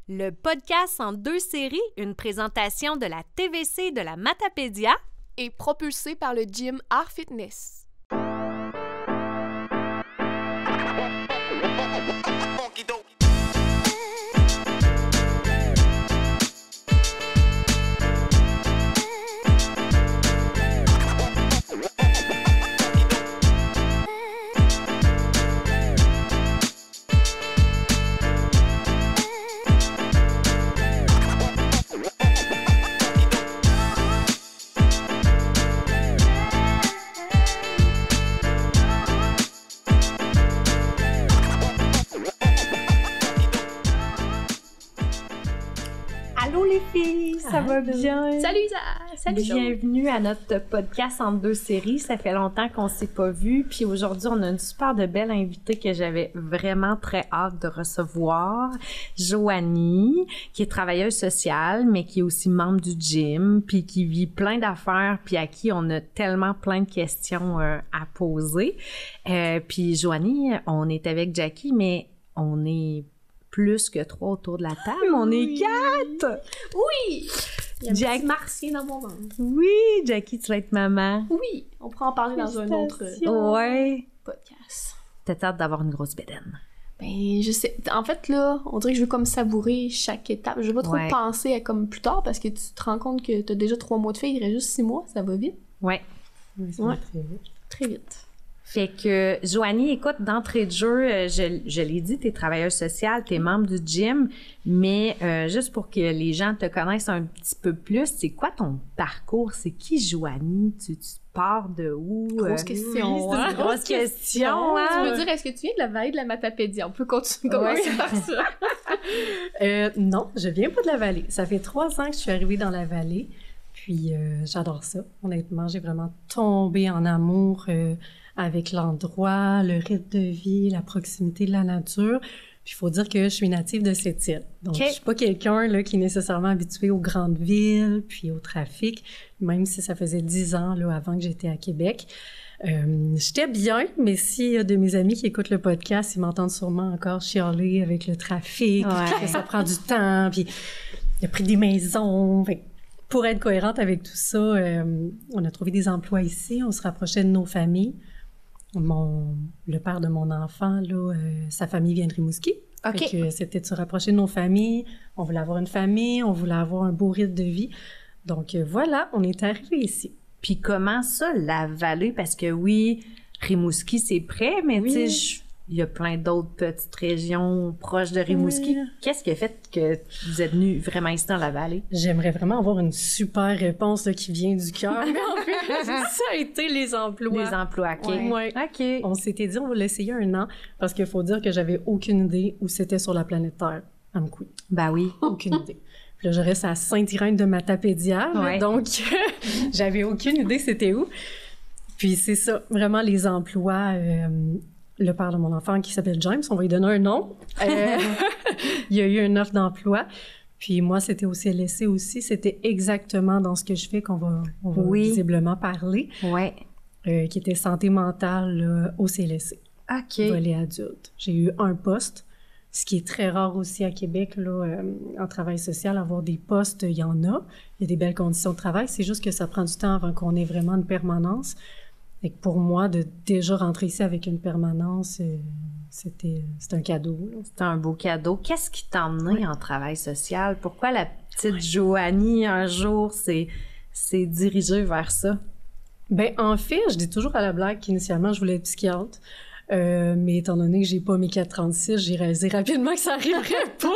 Le podcast en 2 séries, une présentation de la TVC de la Matapédia et propulsé par le gym Art Fitness. Allô les filles, ça va bien? Salut Isa! Salut Bienvenue à notre podcast en 2 séries. Ça fait longtemps qu'on s'est pas vu. Puis aujourd'hui, on a une super de belle invitée que j'avais vraiment très hâte de recevoir. Joanie, qui est travailleuse sociale, mais qui est aussi membre du gym, puis qui vit plein d'affaires, puis à qui on a tellement plein de questions à poser. Puis Joanie, on est avec Jackie, mais on est plus que 3 autour de la table. On est 4! Oui! Il y a un petit martien dans mon ventre. Oui, Jackie, tu vas être maman. Oui! On pourra en parler dans un autre podcast. T'as hâte d'avoir une grosse bédaine. Ben, je sais. En fait, là, on dirait que je veux comme savourer chaque étape. Je veux pas trop penser à comme plus tard parce que tu te rends compte que t'as déjà 3 mois de fille, il reste juste 6 mois, ça va vite. Ouais. Ça va très vite. Très vite. Fait que, Joanie, écoute, d'entrée de jeu, je l'ai dit, t'es travailleuse sociale, t'es membre du gym, mais juste pour que les gens te connaissent un petit peu plus, c'est quoi ton parcours? C'est qui Joanie? Tu pars de où? Grosse question, oui, c'est une grosse question, hein? Tu veux dire, est-ce que tu viens de la vallée de la Matapédia? On peut commencer par ça. Non, je viens pas de la vallée. Ça fait 3 ans que je suis arrivée dans la vallée, puis j'adore ça. Honnêtement, j'ai vraiment tombé en amour avec l'endroit, le rythme de vie, la proximité de la nature. Puis il faut dire que je suis native de cette île. Donc, je suis pas quelqu'un là, qui est nécessairement habitué aux grandes villes, puis au trafic, même si ça faisait 10 ans là, avant que j'étais à Québec. J'étais bien, mais s'il y a de mes amis qui écoutent le podcast, ils m'entendent sûrement encore chialer avec le trafic, que ça prend du temps, puis il a pris des maisons. Fait, pour être cohérente avec tout ça, on a trouvé des emplois ici, on se rapprochait de nos familles. Le père de mon enfant, là, sa famille vient de Rimouski. OK. Fait que c'était de se rapprocher de nos familles. On voulait avoir une famille, on voulait avoir un beau rythme de vie. Donc voilà, on est arrivé ici. Puis comment ça, la vallée? Parce que oui, Rimouski, c'est près, mais tu sais, il y a plein d'autres petites régions proches de Rimouski. Oui. Qu'est-ce qui a fait que vous êtes venu vraiment ici dans la vallée? J'aimerais vraiment avoir une super réponse là, qui vient du cœur. Mais en fait, ça a été les emplois. Les emplois, OK. Ouais. OK. On s'était dit, on va l'essayer 1 an, parce qu'il faut dire que j'avais aucune idée où c'était sur la planète Terre, à Amkoui. Ben oui. Aucune idée. Puis là, je reste à Sainte-Irène de Matapédia, donc j'avais aucune idée c'était où. Puis c'est ça, vraiment les emplois... le père de mon enfant qui s'appelle James, on va lui donner un nom. Il y a eu une offre d'emploi. Puis moi, c'était au CLSC aussi. C'était exactement dans ce que je fais qu'on va visiblement parler. Oui. Qui était santé mentale là, au CLSC. OK. Volet adulte. J'ai eu un poste, ce qui est très rare aussi à Québec, là, en travail social, avoir des postes, il y en a. Il y a des belles conditions de travail. C'est juste que ça prend du temps avant qu'on ait vraiment une permanence. Et pour moi, de déjà rentrer ici avec une permanence, c'était un cadeau. C'était un beau cadeau. Qu'est-ce qui t'a emmené en travail social? Pourquoi la petite Joanie, un jour, s'est dirigée vers ça? Ben en fait, je dis toujours à la blague qu'initialement, je voulais être psychiatre. Mais étant donné que j'ai pas mes 4,36, j'ai réalisé rapidement que ça arriverait pas.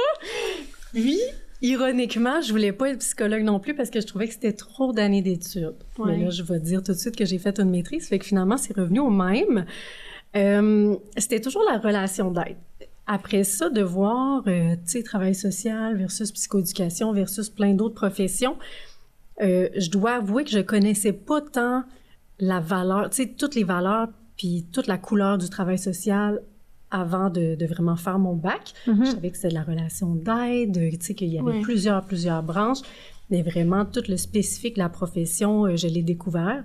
Puis, ironiquement, je voulais pas être psychologue non plus parce que je trouvais que c'était trop d'années d'études. Mais là, je vais dire tout de suite que j'ai fait une maîtrise, fait que finalement, c'est revenu au même. C'était toujours la relation d'aide. Après ça, de voir, tu sais, travail social versus psychoéducation versus plein d'autres professions, je dois avouer que je connaissais pas tant la valeur, tu sais, toutes les valeurs puis toute la couleur du travail social avant de vraiment faire mon bac. Je savais que c'était de la relation d'aide, tu sais, qu'il y avait plusieurs branches, mais vraiment tout le spécifique de la profession, je l'ai découvert.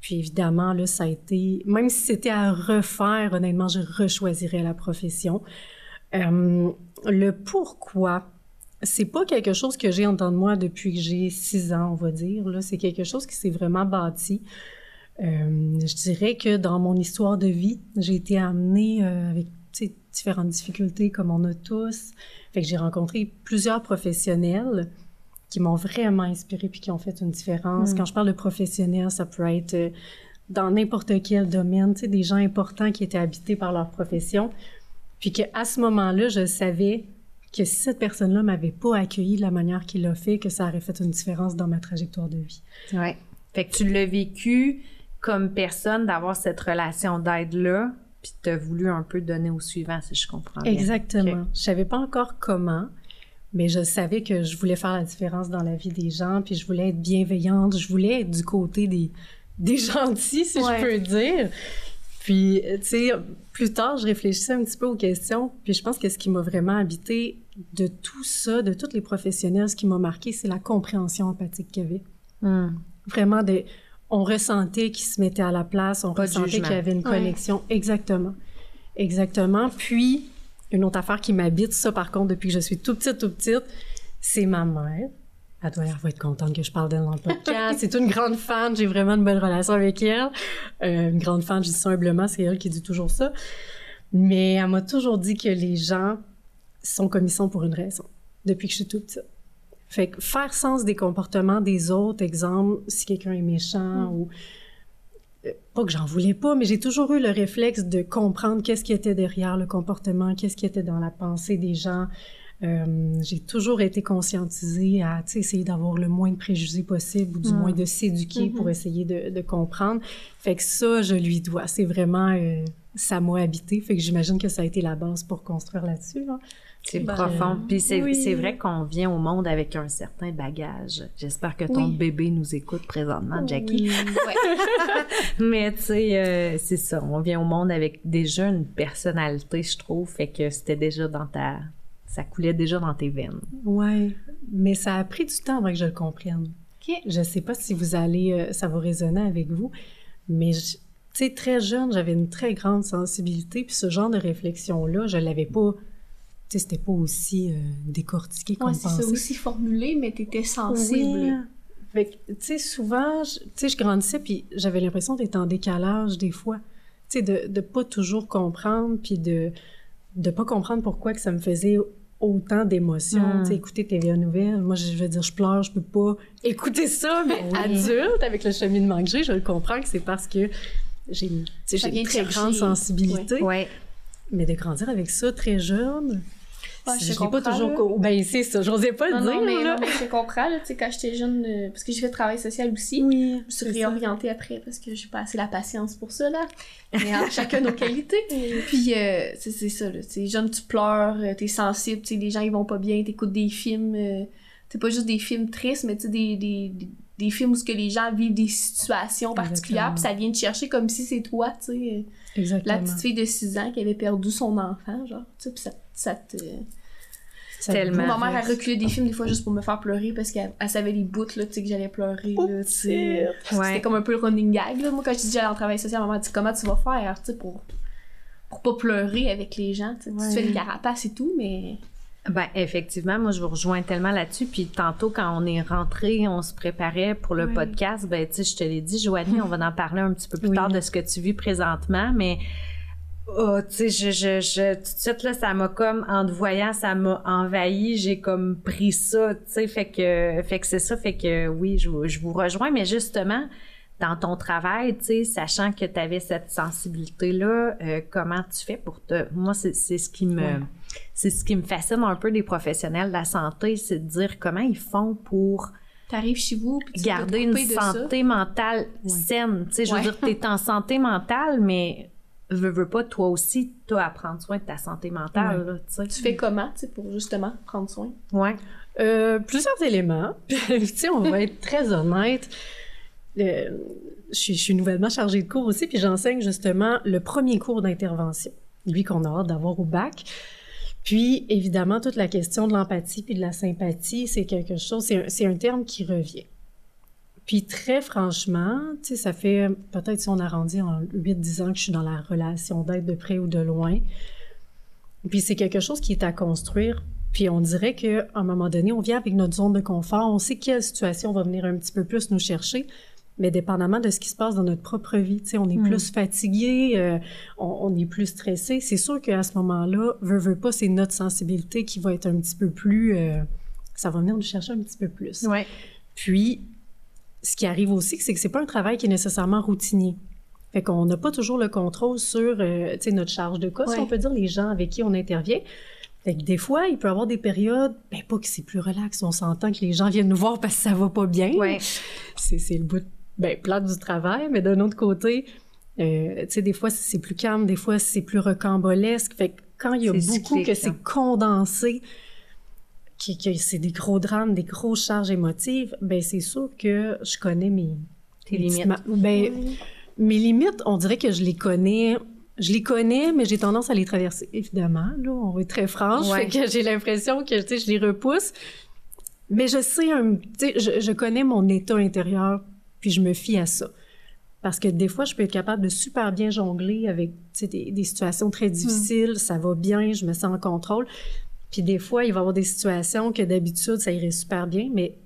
Puis évidemment, là, ça a été... Même si c'était à refaire, honnêtement, je rechoisirais la profession. Le pourquoi, c'est pas quelque chose que j'ai en dedans de moi depuis que j'ai 6 ans, on va dire. Là, c'est quelque chose qui s'est vraiment bâti. Je dirais que dans mon histoire de vie, j'ai été amenée avec différentes difficultés comme on a tous. Fait que j'ai rencontré plusieurs professionnels qui m'ont vraiment inspirée puis qui ont fait une différence. Quand je parle de professionnels, ça peut être dans n'importe quel domaine, tu sais, des gens importants qui étaient habités par leur profession. Puis qu'à ce moment-là, je savais que si cette personne-là m'avait pas accueilli de la manière qu'il l'a fait, que ça aurait fait une différence dans ma trajectoire de vie. Ouais. Fait que tu l'as vécu comme personne d'avoir cette relation d'aide-là, puis t'as voulu un peu donner au suivant, si je comprends bien. Exactement. Okay. Je savais pas encore comment, mais je savais que je voulais faire la différence dans la vie des gens, puis je voulais être bienveillante, je voulais être du côté des gentils, si je peux dire. Puis, tu sais, plus tard, je réfléchissais un petit peu aux questions, puis je pense que ce qui m'a vraiment habité de tout ça, de tous les professionnels, ce qui m'a marqué, c'est la compréhension empathique qu'il y avait. Vraiment, on ressentait qu'ils se mettaient à la place, on ressentait qu'il y avait une connexion. Exactement. Exactement. Puis, une autre affaire qui m'habite, ça, par contre, depuis que je suis toute petite, c'est ma mère. Elle va être contente que je parle d'elle dans le podcast. C'est une grande fan. J'ai vraiment une belle relation avec elle. Une grande fan, je dis ça humblement, c'est elle qui dit toujours ça. Mais elle m'a toujours dit que les gens sont comme ils sont pour une raison, depuis que je suis toute petite. Fait que faire sens des comportements des autres, exemple, si quelqu'un est méchant ou... Pas que j'en voulais pas, mais j'ai toujours eu le réflexe de comprendre qu'est-ce qui était derrière le comportement, qu'est-ce qui était dans la pensée des gens. J'ai toujours été conscientisée à essayer d'avoir le moins de préjugés possible ou du moins de s'éduquer pour essayer de comprendre. Fait que ça, je lui dois. C'est vraiment... ça m'a habité. Fait que j'imagine que ça a été la base pour construire là-dessus, là. C'est profond. Puis c'est vrai qu'on vient au monde avec un certain bagage. J'espère que ton bébé nous écoute présentement, Jackie. Mais tu sais, c'est ça. On vient au monde avec déjà une personnalité, je trouve. Fait que c'était déjà ça coulait déjà dans tes veines. Ouais. Mais ça a pris du temps avant que je le comprenne. OK. Je sais pas si vous allez... ça va résonner avec vous. Mais tu sais, très jeune, j'avais une très grande sensibilité. Puis ce genre de réflexion-là, je l'avais pas... Tu sais, c'était pas aussi décortiqué qu'on pensait. C'est ça, aussi formulé, mais t'étais sensible. Oui. Fait que, tu sais, souvent, je grandissais, puis j'avais l'impression d'être en décalage des fois. Tu sais, de pas toujours comprendre, puis de pas comprendre pourquoi que ça me faisait autant d'émotions. Tu sais, écouter TVA Nouvelles, moi, je veux dire, je pleure, je peux pas écouter ça, mais adulte, avec le cheminement que j'ai, je le comprends que c'est parce que j'ai une très grande sensibilité. Ouais. Mais de grandir avec ça très jeune... je l'ai pas toujours... Ben, c'est ça, j'osais pas le dire, là. Non, mais je comprends, là, tu sais, quand j'étais jeune, parce que j'ai fait travail social aussi, je me suis réorientée après, parce que j'ai pas assez la patience pour ça, là. Mais chacun nos qualités. Puis, c'est ça, là, tu sais, jeune, tu pleures, t'es sensible, tu sais, les gens, ils vont pas bien, t'écoutes des films, c'est pas juste des films tristes, mais tu sais, des films où que les gens vivent des situations particulières, puis ça vient te chercher comme si c'est toi, tu sais. Exactement. La petite fille de 6 ans qui avait perdu son enfant, genre, tu sais, puis ça te... Tellement. Ma mère a reculé des films des fois juste pour me faire pleurer parce qu'elle savait les bouts, là, tu sais, que j'allais pleurer, là, tu sais. C'était comme un peu le running gag, là. Moi, quand je dis j'allais en travail social, maman dit comment tu vas faire, tu sais, pour pas pleurer avec les gens, tu sais. Tu fais des carapaces et tout, mais... Ben, effectivement, moi, je vous rejoins tellement là-dessus. Puis tantôt, quand on est rentré, on se préparait pour le podcast, ben, tu sais, je te l'ai dit, Joanie, on va en parler un petit peu plus tard de ce que tu vis présentement, mais tu sais, tout de suite, là, ça m'a comme, en te voyant, ça m'a envahi, j'ai comme pris ça, tu sais, fait que c'est ça, fait que oui, je vous rejoins, mais justement, dans ton travail, tu sais, sachant que tu avais cette sensibilité-là, comment tu fais pour moi, c'est ce qui me... C'est ce qui me fascine un peu des professionnels de la santé, c'est de dire comment ils font pour t'arrives chez vous puis tu garder une santé mentale saine. Tu sais, je veux dire, t'es en santé mentale, mais veux pas, toi aussi, toi, à prendre soin de ta santé mentale. Là, tu sais. Tu fais comment, tu sais, pour justement prendre soin? Ouais. Plusieurs éléments. Tu sais, on va être très honnête. Je suis nouvellement chargée de cours aussi, puis j'enseigne justement le premier cours d'intervention, lui qu'on a hâte d'avoir au bac. Puis, évidemment, toute la question de l'empathie puis de la sympathie, c'est quelque chose, c'est un terme qui revient. Puis, très franchement, tu sais, ça fait peut-être si on arrondit en 8-10 ans que je suis dans la relation d'aide de près ou de loin. Puis, c'est quelque chose qui est à construire Puis on dirait qu'à un moment donné, on vient avec notre zone de confort, on sait quelle situation va venir un petit peu plus nous chercher, mais dépendamment de ce qui se passe dans notre propre vie, tu sais, on est plus fatigué, on est plus stressé. C'est sûr qu'à ce moment-là, veut pas, c'est notre sensibilité qui va être un petit peu plus... ça va venir nous chercher un petit peu plus. Ouais. Puis, ce qui arrive aussi, c'est que c'est pas un travail qui est nécessairement routinier. Fait qu'on n'a pas toujours le contrôle sur, tu sais, notre charge de cas, si on peut dire, les gens avec qui on intervient. Fait que des fois, il peut y avoir des périodes, ben pas que c'est plus relax, on s'entend que les gens viennent nous voir parce que ça va pas bien. Ouais. C'est le bout, plate du travail, mais d'un autre côté, tu sais, des fois, c'est plus calme, des fois, c'est plus rocambolesque. Fait que quand il y a beaucoup cyclique, que c'est condensé, que c'est des gros drames, des grosses charges émotives, ben c'est sûr que je connais mes limites. Mes limites, on dirait que je les connais, mais j'ai tendance à les traverser, évidemment. Là, on va être très franche, fait que j'ai l'impression que, tu sais, je les repousse. Mais je sais, tu sais, je connais mon état intérieur, puis je me fie à ça. Parce que des fois, je peux être capable de super bien jongler avec, tu sais, des situations très difficiles, ça va bien, je me sens en contrôle. Puis des fois, il va y avoir des situations que d'habitude, ça irait super bien, mais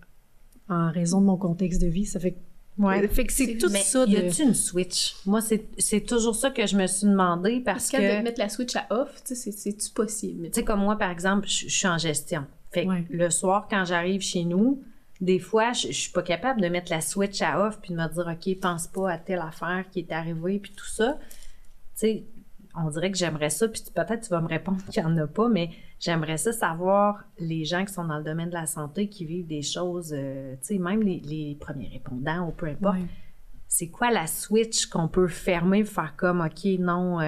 en raison de mon contexte de vie, ça fait que c'est tout ça. Y a-tu une switch? Moi, c'est toujours ça que je me suis demandé parce que... de mettre la switch à off, tu sais, c'est-tu possible? Tu sais, comme moi, par exemple, je suis en gestion. Fait que le soir, quand j'arrive chez nous, des fois, je suis pas capable de mettre la switch à off puis de me dire, OK, pense pas à telle affaire qui est arrivée puis tout ça. Tu sais, on dirait que j'aimerais ça, puis peut-être tu vas me répondre qu'il n'y en a pas, mais j'aimerais ça savoir les gens qui sont dans le domaine de la santé, qui vivent des choses, tu sais, même les premiers répondants ou peu importe. C'est quoi la switch qu'on peut fermer, faire comme, OK, non,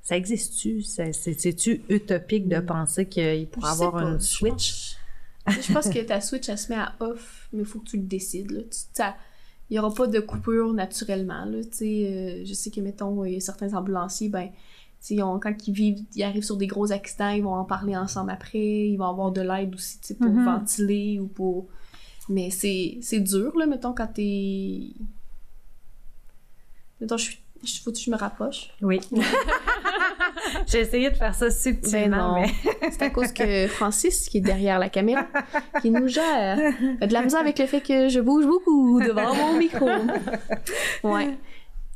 ça existe-tu? C'est-tu utopique de penser qu'il pourrait avoir une switch? Je pense que ta switch, elle se met à off, mais il faut que tu le décides, là. Il n'y aura pas de coupure naturellement, là, tu sais. Je sais que, mettons, il y a certains ambulanciers, ben, tu sais, quand ils arrivent sur des gros accidents, ils vont en parler ensemble après, ils vont avoir de l'aide aussi, tu sais, pour ventiler ou pour... Mais c'est dur, là, mettons, quand t'es... Mettons, faut que je me rapproche. Oui. J'ai essayé de faire ça subtilement, mais... C'est à cause que Francis, qui est derrière la caméra, qui nous gère, a de la misère avec le fait que je bouge beaucoup devant mon micro. Ouais.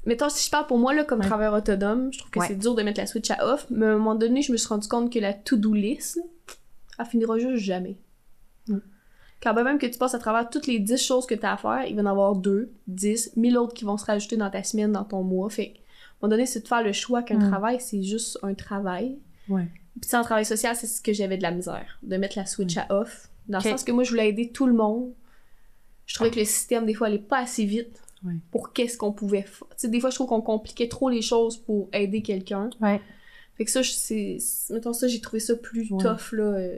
Mettons, si je parle pour moi, là, comme travailleur autonome, je trouve que c'est dur de mettre la switch à off, mais à un moment donné, je me suis rendu compte que la to-do list, là, elle finira juste jamais. Quand même que tu passes à travers toutes les 10 choses que tu as à faire, il va y en avoir 2, 10, 1000 autres qui vont se rajouter dans ta semaine, dans ton mois. Fait qu'à un moment donné, c'est de faire le choix qu'un travail, c'est juste un travail. Puis en travail social, c'est ce que j'avais de la misère, de mettre la switch à off. Dans le sens que moi, je voulais aider tout le monde. Je trouvais que le système, des fois, allait pas assez vite pour qu'est-ce qu'on pouvait faire. Tu sais, des fois, je trouve qu'on compliquait trop les choses pour aider quelqu'un. Fait que ça, mettons ça, j'ai trouvé ça plus tough, là.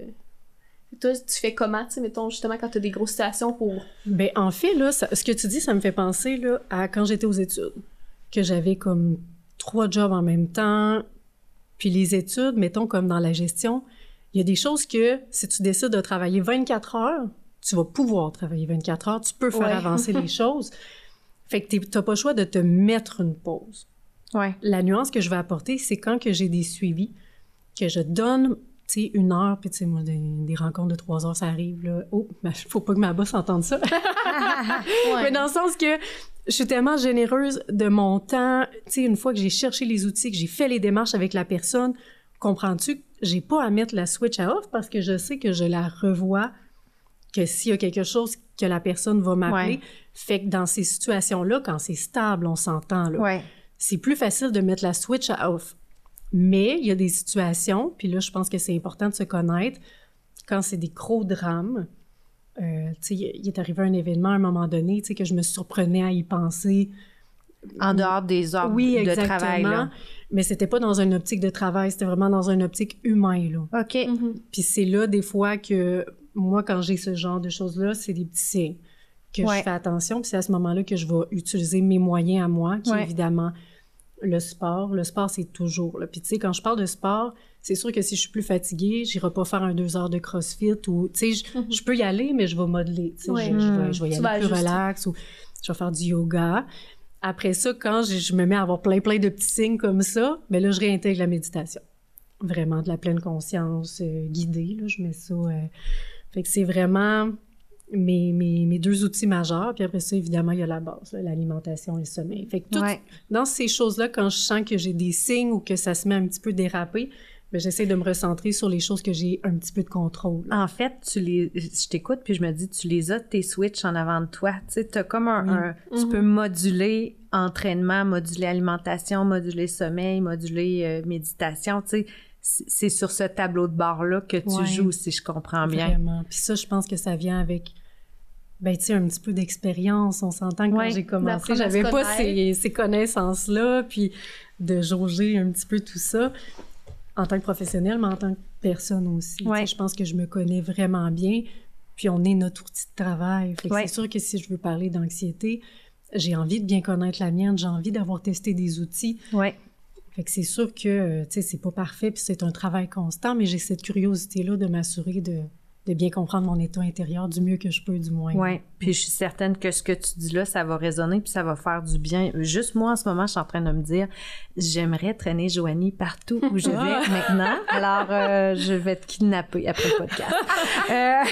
Toi, tu fais comment, tu sais, mettons, justement, quand t'as des grosses situations pour... Ben, en fait, là, ce que tu dis, ça me fait penser, là, à quand j'étais aux études, que j'avais comme 3 jobs en même temps, puis les études, mettons, comme dans la gestion, il y a des choses que, si tu décides de travailler 24 heures, tu vas pouvoir travailler 24 heures, tu peux faire avancer les choses. Fait que t'as pas le choix de te mettre une pause. La nuance que je vais apporter, c'est quand que j'ai des suivis, que je donne... tu sais, 1 heure, puis tu sais, moi, des rencontres de 3 heures, ça arrive, là. Oh, faut pas que ma boss entende ça. Mais dans le sens que je suis tellement généreuse de mon temps, tu sais, une fois que j'ai cherché les outils, que j'ai fait les démarches avec la personne, comprends-tu que j'ai pas à mettre la switch à off parce que je sais que je la revois, que s'il y a quelque chose que la personne va m'appeler, fait que dans ces situations-là, quand c'est stable, on s'entend, là, c'est plus facile de mettre la switch à off. Mais il y a des situations, puis là, je pense que c'est important de se connaître, quand c'est des gros drames. Tu sais, il est arrivé un événement à un moment donné, tu sais, que je me surprenais à y penser. En dehors des heures de travail, là. Mais c'était pas dans une optique de travail, c'était vraiment dans une optique humaine, là. OK. Puis c'est là, des fois, que moi, quand j'ai ce genre de choses-là, c'est des petits signes que je fais attention, puis c'est à ce moment-là que je vais utiliser mes moyens à moi, qui est évidemment... Le sport, c'est toujours là. Puis tu sais, quand je parle de sport, c'est sûr que si je suis plus fatiguée, j'irai pas faire un 2 heures de CrossFit ou, tu sais, je peux y aller, mais je vais modeler. Tu sais, je vais y aller plus relax ou je vais faire du yoga. Après ça, quand je me mets à avoir plein de petits signes comme ça, ben là, je réintègre la méditation. vraiment de la pleine conscience guidée, là, je mets ça. Fait que c'est vraiment mes 2 outils majeurs. Puis après ça, évidemment, il y a la base, là, l'alimentation et le sommeil. Fait que dans ces choses-là, quand je sens que j'ai des signes ou que ça se met un petit peu déraper, ben, j'essaie de me recentrer sur les choses que j'ai un petit peu de contrôle. En fait, je t'écoute puis je me dis, tu les as, tes switches en avant de toi. Tu sais, t'as comme tu peux moduler entraînement, moduler alimentation, moduler sommeil, moduler méditation. Tu sais, c'est sur ce tableau de bord-là que tu joues, si je comprends bien. Vraiment. Puis ça, je pense que ça vient avec, ben, tu sais, un petit peu d'expérience. On s'entend que quand j'ai commencé, j'avais pas ces connaissances-là, puis de jauger un petit peu tout ça. En tant que professionnelle, mais en tant que personne aussi. Je pense que je me connais vraiment bien, puis on est notre outil de travail. Fait que c'est sûr que si je veux parler d'anxiété, j'ai envie de bien connaître la mienne, j'ai envie d'avoir testé des outils. Fait que c'est sûr que, tu sais, c'est pas parfait, puis c'est un travail constant, mais j'ai cette curiosité-là de m'assurer de bien comprendre mon état intérieur du mieux que je peux, du moins. Oui, puis je suis certaine que ce que tu dis là, ça va résonner, puis ça va faire du bien. Juste moi, en ce moment, je suis en train de me dire, j'aimerais traîner Joanie partout où je vais maintenant. Alors, je vais te kidnapper après le podcast. Mais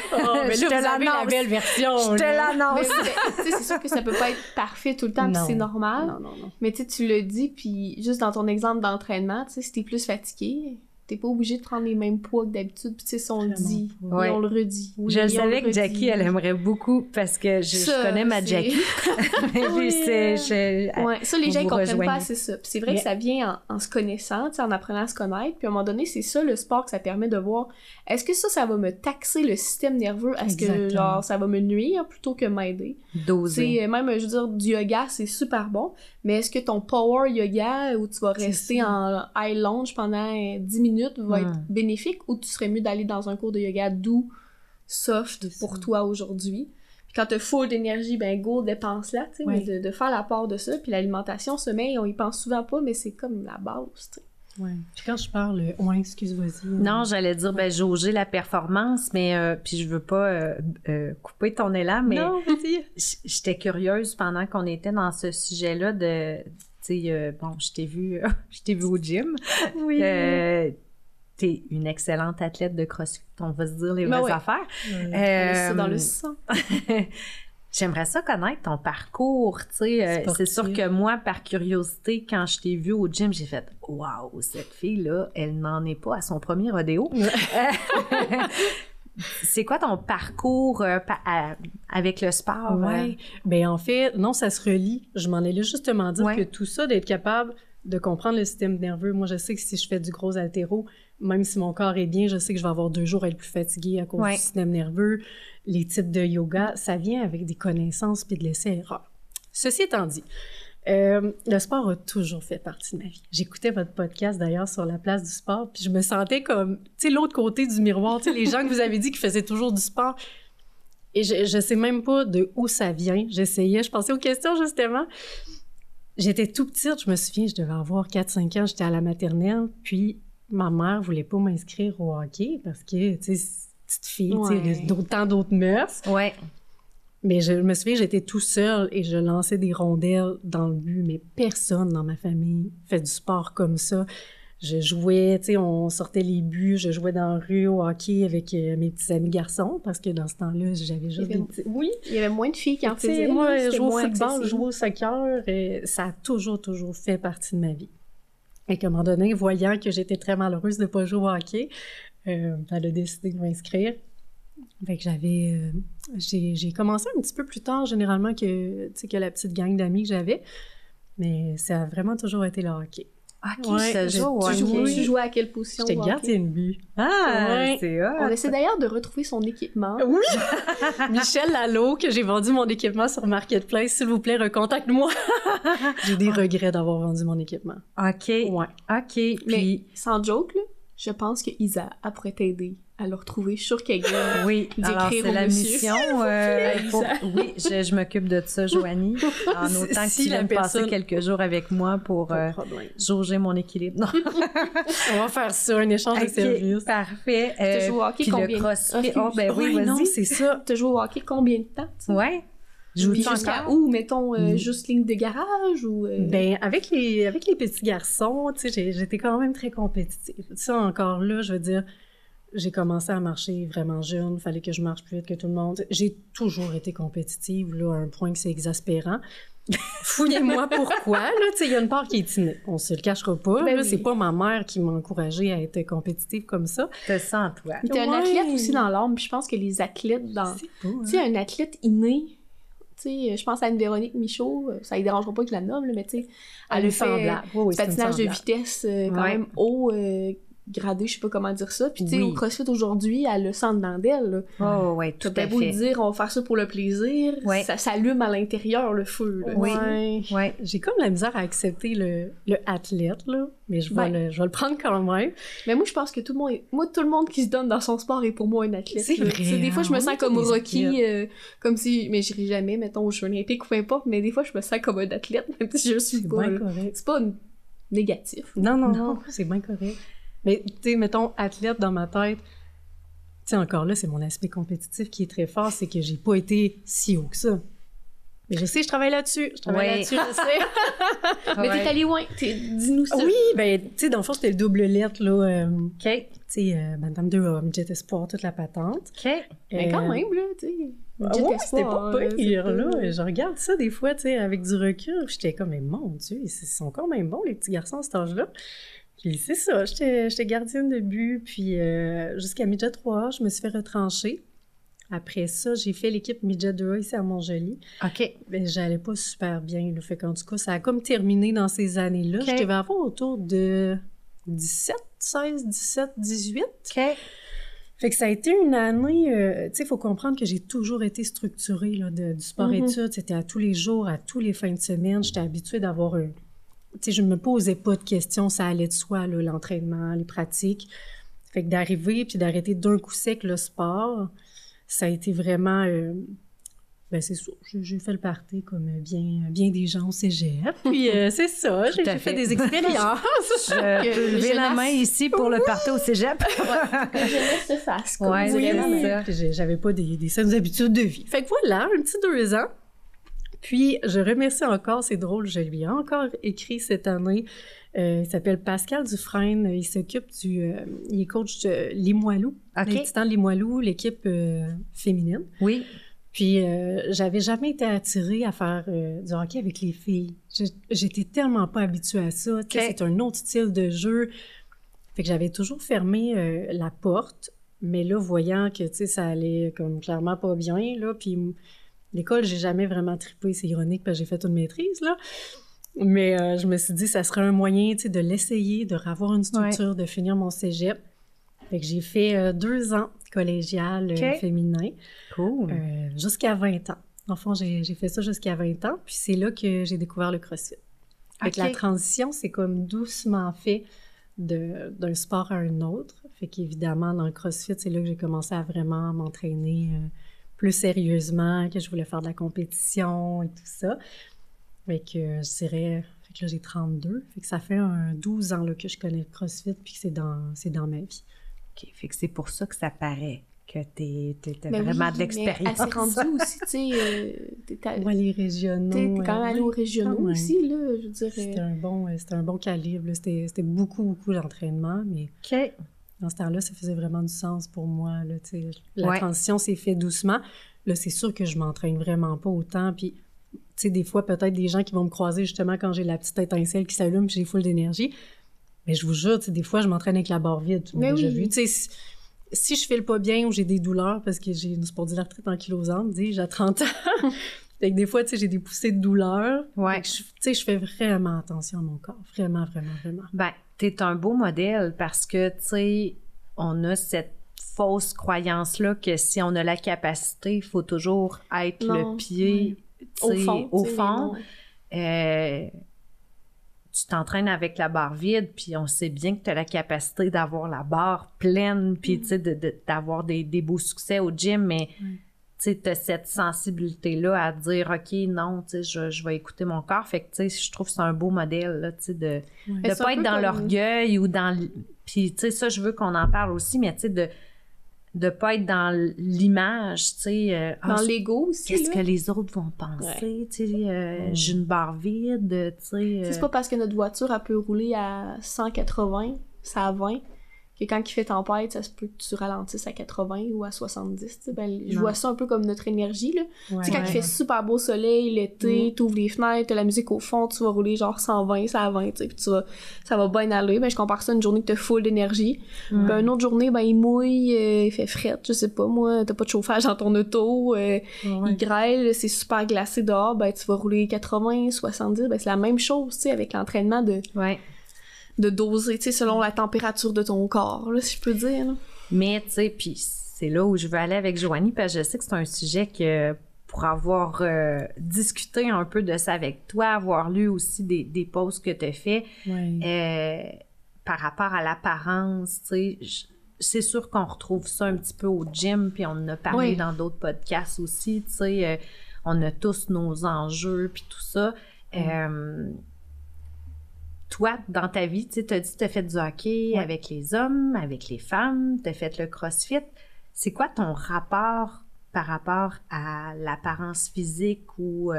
je te l'annonce. La belle version. Je te l'annonce. Tu sais, c'est sûr que ça peut pas être parfait tout le temps, puis c'est normal. Non. Mais tu le dis, puis juste dans ton exemple d'entraînement, tu sais, si t'es plus fatigué, t'es pas obligé de prendre les mêmes poids que d'habitude. Puis tu sais, si on le dit, et on le redit. Oui, je savais que Jackie, elle aimerait beaucoup parce que je connais ma Jackie. Ça, les gens, ils comprennent pas assez ça. Puis c'est vrai que ça vient en se connaissant, en apprenant à se connaître. Puis à un moment donné, c'est ça, le sport, que ça permet de voir, est-ce que ça va me taxer le système nerveux? Est-ce que, genre, ça va me nuire plutôt que m'aider? Doser. Même, je veux dire, du yoga, c'est super bon. Mais est-ce que ton power yoga, où tu vas rester en high lunge pendant 10 minutes, va être bénéfique, ou tu serais mieux d'aller dans un cours de yoga doux, soft pour toi aujourd'hui? Puis quand t'as full d'énergie, ben go, dépense-la, tu sais, mais de faire la part de ça. Puis l'alimentation, sommeil, on y pense souvent pas, mais c'est comme la base, tu sais. Puis quand je parle, excuse, vas-y. Non, j'allais dire, jauger la performance, mais puis je veux pas couper ton élan, mais j'étais curieuse pendant qu'on était dans ce sujet-là de, tu sais, je t'ai vu au gym. Oui. T'es une excellente athlète de CrossFit, on va se dire les vraies affaires. C'est dans le sang. J'aimerais ça connaître ton parcours, tu sais. C'est sûr que moi, par curiosité, quand je t'ai vue au gym, j'ai fait « Wow, cette fille-là, elle n'en est pas à son premier rodéo. » C'est quoi ton parcours avec le sport? Ben en fait, non, ça se relie. Je m'en allais justement dire que tout ça, d'être capable de comprendre le système nerveux. Moi, je sais que si je fais du gros haltéro, même si mon corps est bien, je sais que je vais avoir 2 jours à être plus fatiguée à cause du système nerveux. Les types de yoga, ça vient avec des connaissances puis de l'essai-erreur. Ceci étant dit, le sport a toujours fait partie de ma vie. J'écoutais votre podcast d'ailleurs sur la place du sport, puis je me sentais comme, tu sais, l'autre côté du miroir, tu sais, les gens que vous avez dit qu'ils faisaient toujours du sport. Et je sais même pas de où ça vient. J'essayais, je pensais aux questions justement. J'étais tout petite, je me souviens, je devais avoir 4-5 ans, j'étais à la maternelle, puis ma mère voulait pas m'inscrire au hockey parce que, tu sais, petite fille, tu sais, tant d'autres mœurs. Mais je me souviens, j'étais tout seule et je lançais des rondelles dans le but, mais personne dans ma famille fait du sport comme ça. Je jouais, tu sais, on sortait les buts, je jouais dans la rue au hockey avec mes petits amis garçons, parce que dans ce temps-là, j'avais juste des petits... Oui, il y avait moins de filles qui en faisaient. Moi, je jouais au football, je jouais au soccer, et ça a toujours fait partie de ma vie. Et à un moment donné, voyant que j'étais très malheureuse de ne pas jouer au hockey, elle a décidé de m'inscrire. Fait que j'ai commencé un petit peu plus tard, généralement, que la petite gang d'amis que j'avais, mais ça a vraiment toujours été le hockey. OK, ça joue au hockey. Tu jouais à quelle position? J'étais gardienne de but. C'est hot. On essaie d'ailleurs de retrouver son équipement. Oui! Michel Lalo, que j'ai vendu mon équipement sur Marketplace. S'il vous plaît, recontacte-moi. J'ai des regrets d'avoir vendu mon équipement. OK. OK. Puis... Mais sans joke, là, je pense que Isa pourrait t'aider à le retrouver. Je suis sûre qu'elle gagne. Oui, alors c'est la mission. Oui, je m'occupe de ça, Joanie. En autant que tu viennes passer quelques jours avec moi pour jauger mon équilibre. Non. On va faire ça, un échange de services. Parfait. Tu joues au hockey combien de temps? Oui, vas-y. Non, c'est ça. Tu joues au hockey combien de temps? Ouais. Joues-tu jusqu'à encore? où, mettons, juste ligne de garage ou... Ben, avec les petits garçons, tu sais, j'étais quand même très compétitive. Ça, encore là, je veux dire, j'ai commencé à marcher vraiment jeune, fallait que je marche plus vite que tout le monde. J'ai toujours été compétitive, là, à un point que c'est exaspérant. Fouillez-moi pourquoi, là, tu sais, il y a une part qui est innée. On se le cachera pas, Ben là, oui. c'est pas ma mère qui m'a encouragée à être compétitive comme ça. T'as ça en toi. Mais t'es un Ouais. athlète aussi dans l'âme, puis je pense que les athlètes dans... C'est pas, hein. Tu sais, un athlète inné, tu sais, je pense à une Véronique Michaud, ça ne dérangera pas que je la nomme, là, mais tu sais, elle a fait semblable. Oui, oui, c'est une patinage de semblable. vitesse quand Ouais. même haut, gradé, je sais pas comment dire ça. Puis tu sais, Oui. au CrossFit aujourd'hui, elle le sent dedans d'elle, là. Oh, ouais, tout T'as à bien beau fait. dire, on va faire ça pour le plaisir, Ouais. ça s'allume à l'intérieur, le feu, là. Oui. Ouais. Ouais. J'ai comme la misère à accepter le athlète, là, mais je vais le prendre quand même. Mais moi, je pense que tout le monde qui se donne dans son sport est pour moi un athlète. C'est là. vrai, Tu sais, des fois, je me on sens est comme tous des Rocky, athlètes. comme si... Mais j'irai jamais, mettons, aux Jeux olympiques ou peu importe, mais des fois, je me sens comme un athlète, même si je suis C'est pas. bien là. correct. C'est pas négatif. Non, c'est bien correct. Mais, tu sais, mettons, athlète dans ma tête, tu sais, encore là, c'est mon aspect compétitif qui est très fort, c'est que j'ai pas été si haut que ça. Mais je sais, je travaille là-dessus. Je travaille Ouais. là-dessus, je sais. Mais t'es allé loin, dis-nous ça. Oui, ben, tu sais, dans le fond, c'était le double lettre, là. OK. Tu sais, Madame 2 a Midget Espoir, toute la patente. OK. Mais quand même, là, tu sais. Ah Jet ouais, Espoir, c'était pas c'est pire, pas- là. Je regarde ça des fois, tu sais, avec du recul. J'étais comme, mais mon Dieu, ils sont quand même bons, les petits garçons à cet âge-là. Puis c'est ça, j'étais gardienne de but. Puis jusqu'à Midget 3A, je me suis fait retrancher. Après ça, j'ai fait l'équipe Midget 2A ici à Montjoly. OK. Ben, j'allais pas super bien, là. Fait qu'en tout cas, ça a comme terminé dans ces années-là. OK. Je devais avoir autour de 17, 16, 17, 18. OK. Fait que ça a été une année... tu sais, il faut comprendre que j'ai toujours été structurée là, du sport-études. C'était à tous les jours, à tous les fins de semaine. J'étais habituée d'avoir un... Tu sais, je me posais pas de questions, ça allait de soi, là, l'entraînement, les pratiques. Fait que d'arriver puis d'arrêter d'un coup sec le sport, ça a été vraiment... ben c'est ça, j'ai fait le party comme bien des gens au cégep. Puis c'est ça, j'ai à fait fait. des expériences. Je peux lever la jeunesse- main ici pour le party au cégep. Que jeunesse se fasse, comme Ouais, dirait c'est ma ça. mère. Puis j'avais pas des saines habitudes de vie. Fait que voilà, un petit 2 ans. Puis je remercie encore, c'est drôle, je lui ai encore écrit cette année. Il s'appelle Pascal Dufresne. Il s'occupe il est coach de Limoilou. OK. Les Titans de Limoilou, l'équipe féminine. Oui. Puis j'avais jamais été attirée à faire du hockey avec les filles. J'étais tellement pas habituée à ça. Tu sais, OK. c'est un autre style de jeu. Fait que j'avais toujours fermé la porte. Mais là, voyant que, tu sais, ça allait comme clairement pas bien, là, puis l'école, j'ai jamais vraiment trippé. C'est ironique parce que j'ai fait une maîtrise, là. Mais je me suis dit, ça serait un moyen, tu sais, de l'essayer, de revoir une structure, de finir mon cégep. Fait que j'ai fait 2 ans collégial OK. féminin. Cool. Jusqu'à 20 ans. En fond, j'ai fait ça jusqu'à 20 ans, puis c'est là que j'ai découvert le CrossFit. Fait que OK. la transition, c'est comme doucement fait d'un sport à un autre. Fait qu'évidemment, dans le CrossFit, c'est là que j'ai commencé à vraiment m'entraîner plus sérieusement, que je voulais faire de la compétition et tout ça. Fait que je dirais... Fait que là, j'ai 32. Fait que ça fait 12 ans là, que je connais le CrossFit, puis que c'est dans ma vie. OK. Fait que c'est pour ça que ça paraît que t'as Ben vraiment oui, de mais l'expérience. elle s'est rendue aussi, tu sais, Ouais, les régionaux. t'es quand même allée aux régionaux quand même. aussi, là, je veux dire. C'était un bon calibre. là. C'était beaucoup d'entraînement, mais OK. dans ce temps-là, ça faisait vraiment du sens pour moi. Là, tu sais. La Ouais. transition s'est faite doucement. Là, c'est sûr que je m'entraîne vraiment pas autant. Puis, tu sais, des fois, peut-être des gens qui vont me croiser justement quand j'ai la petite étincelle qui s'allume puis j'ai full d'énergie. Mais je vous jure, tu sais, des fois, je m'entraîne avec la barre vide. Tu m'as Mais déjà oui. vu. Tu sais, si je file pas bien ou j'ai des douleurs parce que j'ai une spondylorthrite ankylosante, dis-je, à 30 ans. Fait que des fois, tu sais, j'ai des poussées de douleur. Ouais. Fait que tu sais, je fais vraiment attention à mon corps. Vraiment, vraiment, vraiment. Ben, t'es un beau modèle parce que, tu sais, on a cette fausse croyance-là que si on a la capacité, il faut toujours être Non, le pied, tu Au sais, fond. au tu sais, fond. mais non. Tu t'entraînes avec la barre vide, puis on sait bien que tu as la capacité d'avoir la barre pleine, puis tu sais, d'avoir des beaux succès au gym, mais tu sais, tu as cette sensibilité-là à dire, OK, non, tu sais, je vais écouter mon corps. Fait que, tu sais, je trouve que c'est un beau modèle, là, tu sais, de Mais c'est pas un être peu dans comme- l'orgueil ou dans... Puis, tu sais, ça, je veux qu'on en parle aussi, mais tu sais, de pas être dans l'image, tu sais. Dans l'ego aussi, qu'est-ce que les autres vont penser, tu sais. J'ai une barre vide, tu sais. C'est pas parce que notre voiture, elle peut rouler à 180, ça à 20, que quand il fait tempête, ça se peut que tu ralentisses à 80 ou à 70, tu sais. Ben, je vois ça un peu comme notre énergie, là. Tu sais, quand il fait super beau soleil, l'été, t'ouvres les fenêtres, t'as la musique au fond, tu vas rouler genre 120, ça à 20, tu sais, puis ça va bien aller. Ben, je compare ça à une journée que t'as full d'énergie. Ben, une autre journée, ben, il mouille, il fait frette, je sais pas, moi, t'as pas de chauffage dans ton auto, il grêle, c'est super glacé dehors, ben, tu vas rouler 80, 70, ben, c'est la même chose, tu sais, avec l'entraînement de doser, tu sais, selon la température de ton corps, là, si je peux dire. Là. Mais, tu sais, puis c'est là où je veux aller avec Joanie, parce que je sais que c'est un sujet que, pour avoir discuté un peu de ça avec toi, avoir lu aussi des posts que tu as fait, par rapport à l'apparence, tu sais, c'est sûr qu'on retrouve ça un petit peu au gym, puis on en a parlé dans d'autres podcasts aussi, tu sais, on a tous nos enjeux, puis tout ça. Toi, dans ta vie, tu sais, t'as dit que t'as fait du hockey avec les hommes, avec les femmes, t'as fait le crossfit. C'est quoi ton rapport par rapport à l'apparence physique ou...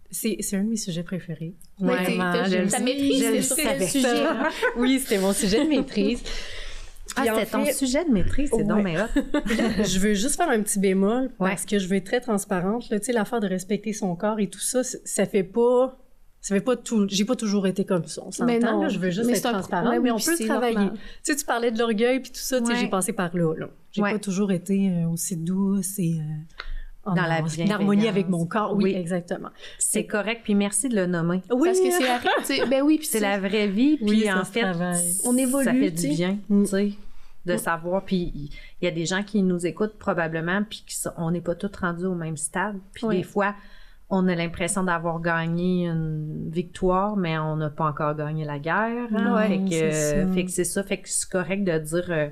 C'est un de mes sujets préférés. Ta maîtrise, c'est le sujet. Oui, c'était mon sujet de maîtrise. C'était ton sujet de maîtrise, c'est donc bien hot. Je veux juste faire un petit bémol parce que je veux être très transparente. Tu sais, l'affaire de respecter son corps et tout ça, ça fait pas tout. J'ai pas toujours été comme ça. On s'entend, là, je veux juste être transparente, mais on peut travailler. Tu sais, tu parlais de l'orgueil puis tout ça, tu sais, j'ai passé par là. J'ai pas toujours été aussi douce et dans la harmonie avec mon corps. Oui, exactement. C'est correct, puis merci de le nommer. Oui, parce que c'est la vraie, c'est la vraie vie, puis en fait, on évolue, ça fait du bien, tu sais, de savoir. Puis il y a des gens qui nous écoutent probablement, puis on n'est pas tous rendus au même stade. Puis des fois, on a l'impression d'avoir gagné une victoire, mais on n'a pas encore gagné la guerre. Fait que c'est ça. Fait que c'est correct de dire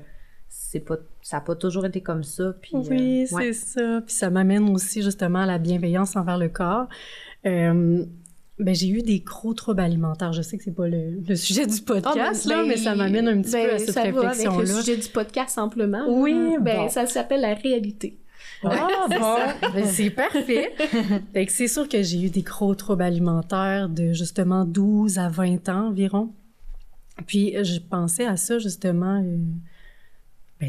ça n'a pas toujours été comme ça. Puis, oui, c'est ça. Puis ça m'amène aussi justement à la bienveillance envers le corps. J'ai eu des gros troubles alimentaires. Je sais que c'est pas le sujet du podcast, mais ça m'amène un petit peu à cette réflexion-là. Ça va avec le sujet du podcast simplement. Oui, ça s'appelle la réalité. Ah bon, c'est parfait. Fait que c'est sûr que j'ai eu des gros troubles alimentaires de justement 12 à 20 ans environ. Puis je pensais à ça justement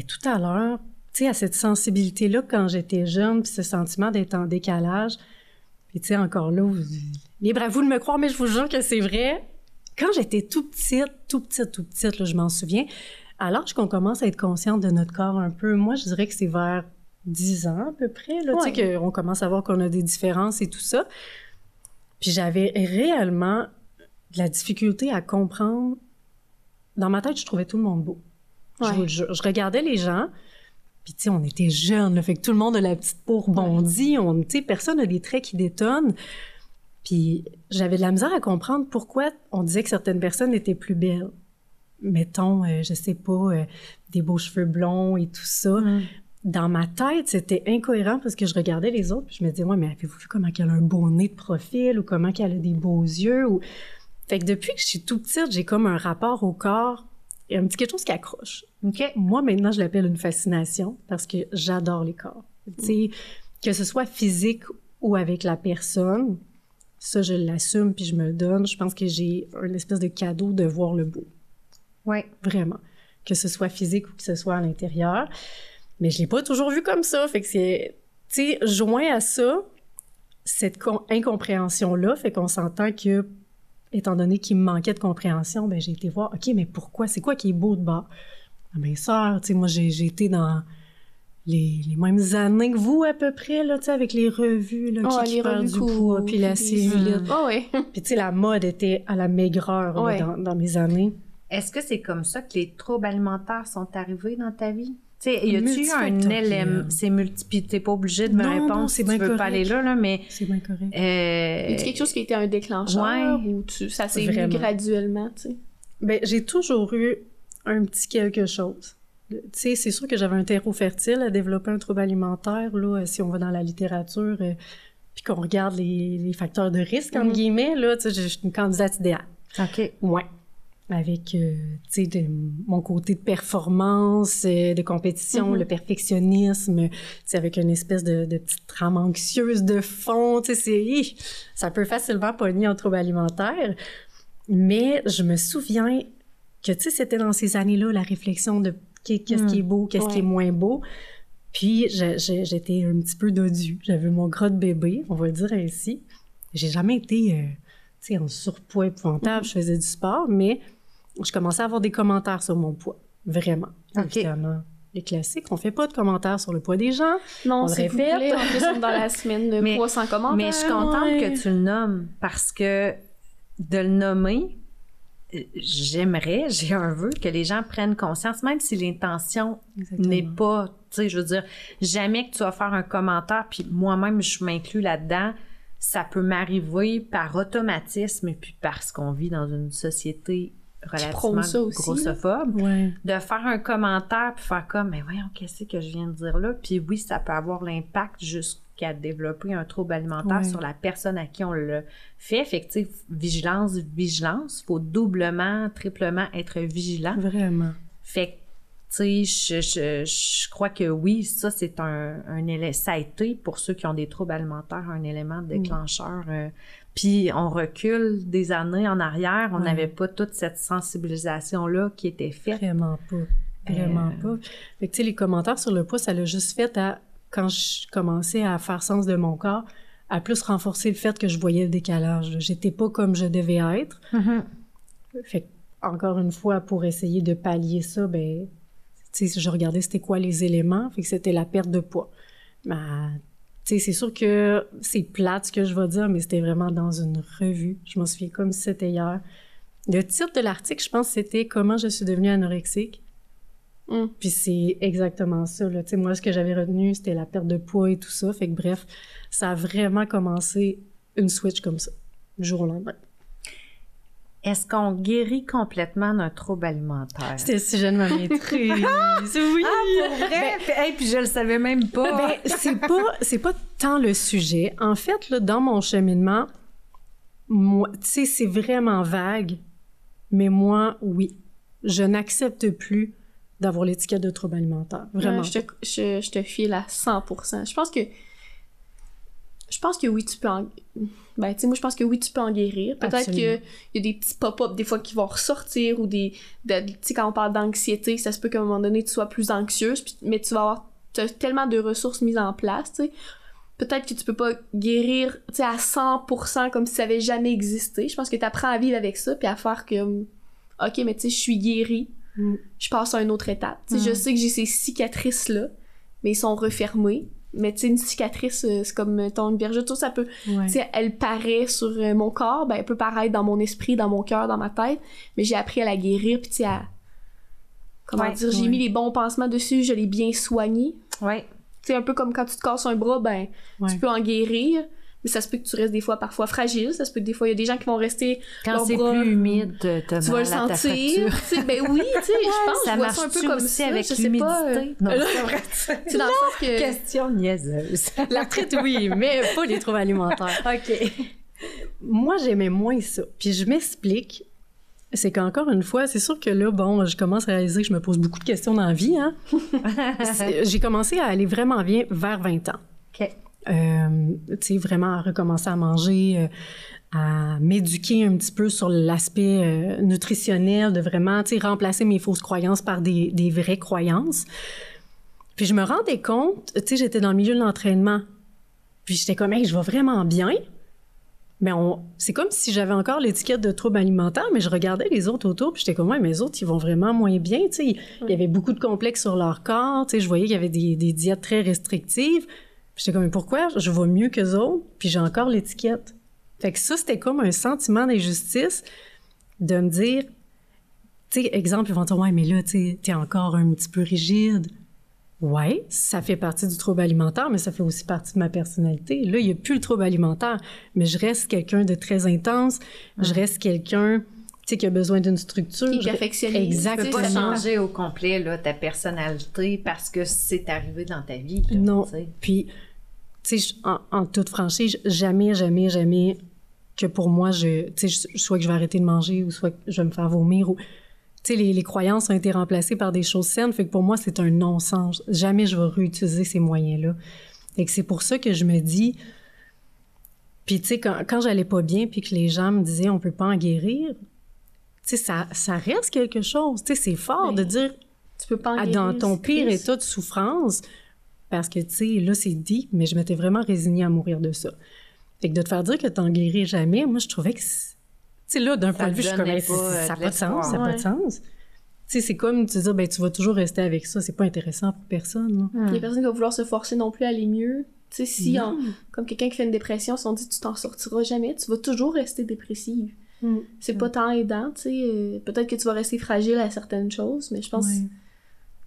tout à l'heure, tu sais, à cette sensibilité-là quand j'étais jeune, puis ce sentiment d'être en décalage. Puis tu sais, encore là, libre à vous de me croire, mais je vous jure que c'est vrai. Quand j'étais tout petite, là, je m'en souviens, à l'âge qu'on commence à être consciente de notre corps un peu, moi, je dirais que c'est vers 10 ans à peu près, là, tu sais, qu'on commence à voir qu'on a des différences et tout ça. Puis j'avais réellement de la difficulté à comprendre. Dans ma tête, je trouvais tout le monde beau. Je vous le jure. Je regardais les gens, puis tu sais, on était jeunes, là, fait que tout le monde a la petite peau rebondie, tu sais, personne n'a des traits qui détonnent. Puis j'avais de la misère à comprendre pourquoi on disait que certaines personnes étaient plus belles. Mettons, je sais pas, des beaux cheveux blonds et tout ça. Dans ma tête, c'était incohérent parce que je regardais les autres puis je me disais, mais avez-vous vu comment elle a un beau nez de profil ou comment elle a des beaux yeux? Fait que depuis que je suis tout petite, j'ai comme un rapport au corps, et un petit quelque chose qui accroche. Moi, maintenant, je l'appelle une fascination parce que j'adore les corps. Tu sais, que ce soit physique ou avec la personne, ça, je l'assume puis je me le donne. Je pense que j'ai une espèce de cadeau de voir le beau. Oui. Vraiment. Que ce soit physique ou que ce soit à l'intérieur. Mais je l'ai pas toujours vu comme ça. Fait que c'est, tu sais, joint à ça, cette incompréhension-là, fait qu'on s'entend que, étant donné qu'il me manquait de compréhension, j'ai été voir, OK, mais pourquoi? C'est quoi qui est beau de bas? Ah, mes sœurs, tu sais, moi, j'ai été dans les mêmes années que vous, à peu près, là, tu sais, avec les revues, là, qui perdent du poids, puis la cellulite. Puis, tu sais, la mode était à la maigreur, là, dans mes années. Est-ce que c'est comme ça que les troubles alimentaires sont arrivés dans ta vie? Tu sais, y a-tu un élément? C'est multiple, t'es pas obligé de me répondre si tu veux pas aller là, mais... C'est bien correct. Y a-t-il quelque chose qui a été un déclencheur ou ça s'est vu graduellement, tu sais? J'ai toujours eu un petit quelque chose. Tu sais, c'est sûr que j'avais un terreau fertile à développer un trouble alimentaire, là, si on va dans la littérature, puis qu'on regarde les facteurs de risque, entre guillemets, là, tu sais, je suis une candidate idéale. OK. Ouais. avec, tu sais, mon côté de performance, de compétition, le perfectionnisme, tu sais, avec une espèce de petite trame anxieuse de fond, tu sais, ça peut facilement pogner en trouble alimentaire. Mais je me souviens que, tu sais, c'était dans ces années-là, la réflexion de qu'est-ce qui est beau, qu'est-ce qui est moins beau. Puis, j'étais un petit peu dodue. J'avais mon gras de bébé, on va le dire ainsi. J'ai jamais été, tu sais, en surpoids épouvantable. Je faisais du sport, mais je commençais à avoir des commentaires sur mon poids. Vraiment. Évidemment. Les classiques, on fait pas de commentaires sur le poids des gens. Non, c'est répète. En plus, on est dans la semaine de poids sans commentaires. Mais je suis contente que tu le nommes parce que de le nommer, j'ai un vœu que les gens prennent conscience, même si l'intention n'est pas, tu sais, je veux dire, jamais que tu vas faire un commentaire, puis moi-même, je m'inclus là-dedans, ça peut m'arriver par automatisme, et puis parce qu'on vit dans une société relativement grossophobe, de faire un commentaire, puis faire comme, mais voyons, qu'est-ce que je viens de dire là? Puis oui, ça peut avoir l'impact jusqu'à développer un trouble alimentaire sur la personne à qui on le fait. Fait que, tu sais, vigilance, faut doublement, triplement être vigilant. Vraiment. Fait que, tu sais, je crois que oui, ça, c'est un élément, ça a été, pour ceux qui ont des troubles alimentaires, un élément déclencheur. Puis on recule des années en arrière, on n'avait pas toute cette sensibilisation-là qui était faite. Vraiment pas. Fait que, tu sais, les commentaires sur le poids, ça l'a juste fait quand je commençais à faire sens de mon corps, à plus renforcer le fait que je voyais le décalage. J'étais pas comme je devais être. Fait que, encore une fois, pour essayer de pallier ça, ben, tu sais, je regardais c'était quoi les éléments, fait que c'était la perte de poids. Tu sais, c'est sûr que c'est plate ce que je vais dire, mais c'était vraiment dans une revue. Je m'en souviens comme si c'était hier. Le titre de l'article, je pense, c'était « Comment je suis devenue anorexique ». Puis c'est exactement ça, là. Tu sais, moi, ce que j'avais retenu, c'était la perte de poids et tout ça. Fait que bref, ça a vraiment commencé une switch comme ça, du jour au lendemain. Est-ce qu'on guérit complètement d'un trouble alimentaire? C'était le sujet de ma maîtrise. Oui! Ah, pour vrai? Puis je le savais même pas. C'est pas tant le sujet. En fait, là, dans mon cheminement, moi, tu sais, c'est vraiment vague, mais moi, oui. Je n'accepte plus d'avoir l'étiquette de trouble alimentaire. Vraiment. Je te file à 100%. Je pense que oui, tu peux en... Ben, tu sais, moi, je pense que oui, tu peux en guérir. Peut-être qu'il y a des petits pop-up, des fois, qui vont ressortir, ou tu sais, quand on parle d'anxiété, ça se peut qu'à un moment donné, tu sois plus anxieuse, mais tu vas avoir tellement de ressources mises en place, tu sais. Peut-être que tu peux pas guérir, tu sais, à 100% comme si ça avait jamais existé. Je pense que tu apprends à vivre avec ça, puis à faire que, OK, mais tu sais, je suis guérie. Je passe à une autre étape. Tu sais, je sais que j'ai ces cicatrices-là, mais ils sont refermés. Mais tu sais, une cicatrice, c'est comme, une bergeture, ça peut... Tu sais, elle paraît sur mon corps, ben elle peut paraître dans mon esprit, dans mon cœur, dans ma tête, mais j'ai appris à la guérir, puis tu sais, j'ai mis les bons pansements dessus, je l'ai bien soigné. Tu sais, un peu comme quand tu te casses un bras, ben tu peux en guérir, mais ça se peut que tu restes des fois parfois fragile, ça se peut que des fois, il y a des gens qui vont rester... Quand c'est plus humide, tu vas le sentir. Ben oui, tu sais, je pense que je vois ça un peu comme ça, avec je sais pas... Non, c'est vrai. C'est dans le sens que... Question niaiseuse. L'arthrite, oui, mais pas les troubles alimentaires. OK. Moi, j'aimais moins ça. Puis je m'explique. C'est qu'encore une fois, c'est sûr que là, bon, je commence à réaliser que je me pose beaucoup de questions dans la vie, hein. J'ai commencé à aller vraiment bien vers 20 ans. OK. Tu sais, vraiment à recommencer à manger, à m'éduquer un petit peu sur l'aspect nutritionnel, de vraiment, tu sais, remplacer mes fausses croyances par des vraies croyances. Puis je me rendais compte, tu sais, j'étais dans le milieu de l'entraînement, puis j'étais comme, hey, je vais vraiment bien. Mais c'est comme si j'avais encore l'étiquette de trouble alimentaire, mais je regardais les autres autour, puis j'étais comme, ouais, mais les autres, ils vont vraiment moins bien, tu sais. Il y avait beaucoup de complexes sur leur corps, tu sais, je voyais qu'il y avait des diètes très restrictives. J'étais comme, mais pourquoi je vais mieux qu'eux autres, puis j'ai encore l'étiquette? Fait que ça, c'était comme un sentiment d'injustice de me dire, tu sais, exemple, ils vont dire, ouais, mais là, tu sais, t'es encore un petit peu rigide. Ouais, ça fait partie du trouble alimentaire, mais ça fait aussi partie de ma personnalité. Là, il n'y a plus le trouble alimentaire, mais je reste quelqu'un de très intense, je reste quelqu'un... Tu sais, qui a besoin d'une structure. Qui est perfectionniste. Exactement. Tu peux pas changer au complet, là, ta personnalité parce que c'est arrivé dans ta vie. Là, non. T'sais. Puis, tu sais, en toute franchise, jamais que pour moi, soit que je vais arrêter de manger ou soit que je vais me faire vomir ou... Tu sais, les croyances ont été remplacées par des choses saines, fait que pour moi, c'est un non-sens. Jamais je vais réutiliser ces moyens-là. Fait que c'est pour ça que je me dis... Puis, tu sais, quand j'allais pas bien puis que les gens me disaient « on peut pas en guérir », tu sais, ça reste quelque chose. Tu sais, c'est fort de dire... Tu peux pas en guérir, dans ton pire état de souffrance, parce que, tu sais, là, c'est deep, mais je m'étais vraiment résignée à mourir de ça. Fait que de te faire dire que t'en guéris jamais, moi, je trouvais que... Tu sais, là, d'un point de vue, je suis comme, ça n'a pas de sens, ça n'a pas de sens. Tu sais, c'est comme te dire, ben, tu vas toujours rester avec ça, c'est pas intéressant pour personne. Il y a personne qui va vouloir se forcer non plus à aller mieux. Tu sais, si, comme quelqu'un qui fait une dépression, si on dit tu t'en sortiras jamais, tu vas toujours rester dépressive. C'est pas tant aidant, tu sais. Peut-être que tu vas rester fragile à certaines choses, mais je pense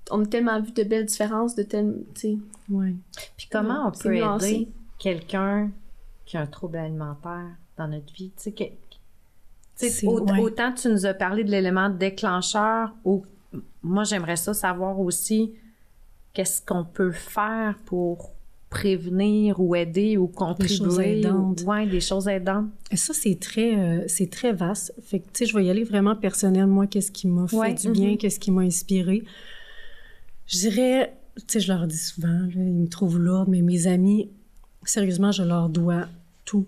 on a tellement vu de belles différences, de telles, tu sais. Puis comment on peut aider quelqu'un qui a un trouble alimentaire dans notre vie? Tu sais, autant tu nous as parlé de l'élément déclencheur, ou moi j'aimerais ça savoir aussi qu'est-ce qu'on peut faire pour prévenir ou aider ou contribuer. Des choses aidantes. Des choses aidantes. Et ça, c'est très vaste. Fait que, tu sais, je vais y aller vraiment personnel. Moi, qu'est-ce qui m'a fait du bien, qu'est-ce qui m'a inspiré. Je dirais, tu sais, je leur dis souvent, là, ils me trouvent lourde, mais mes amis, sérieusement, je leur dois tout.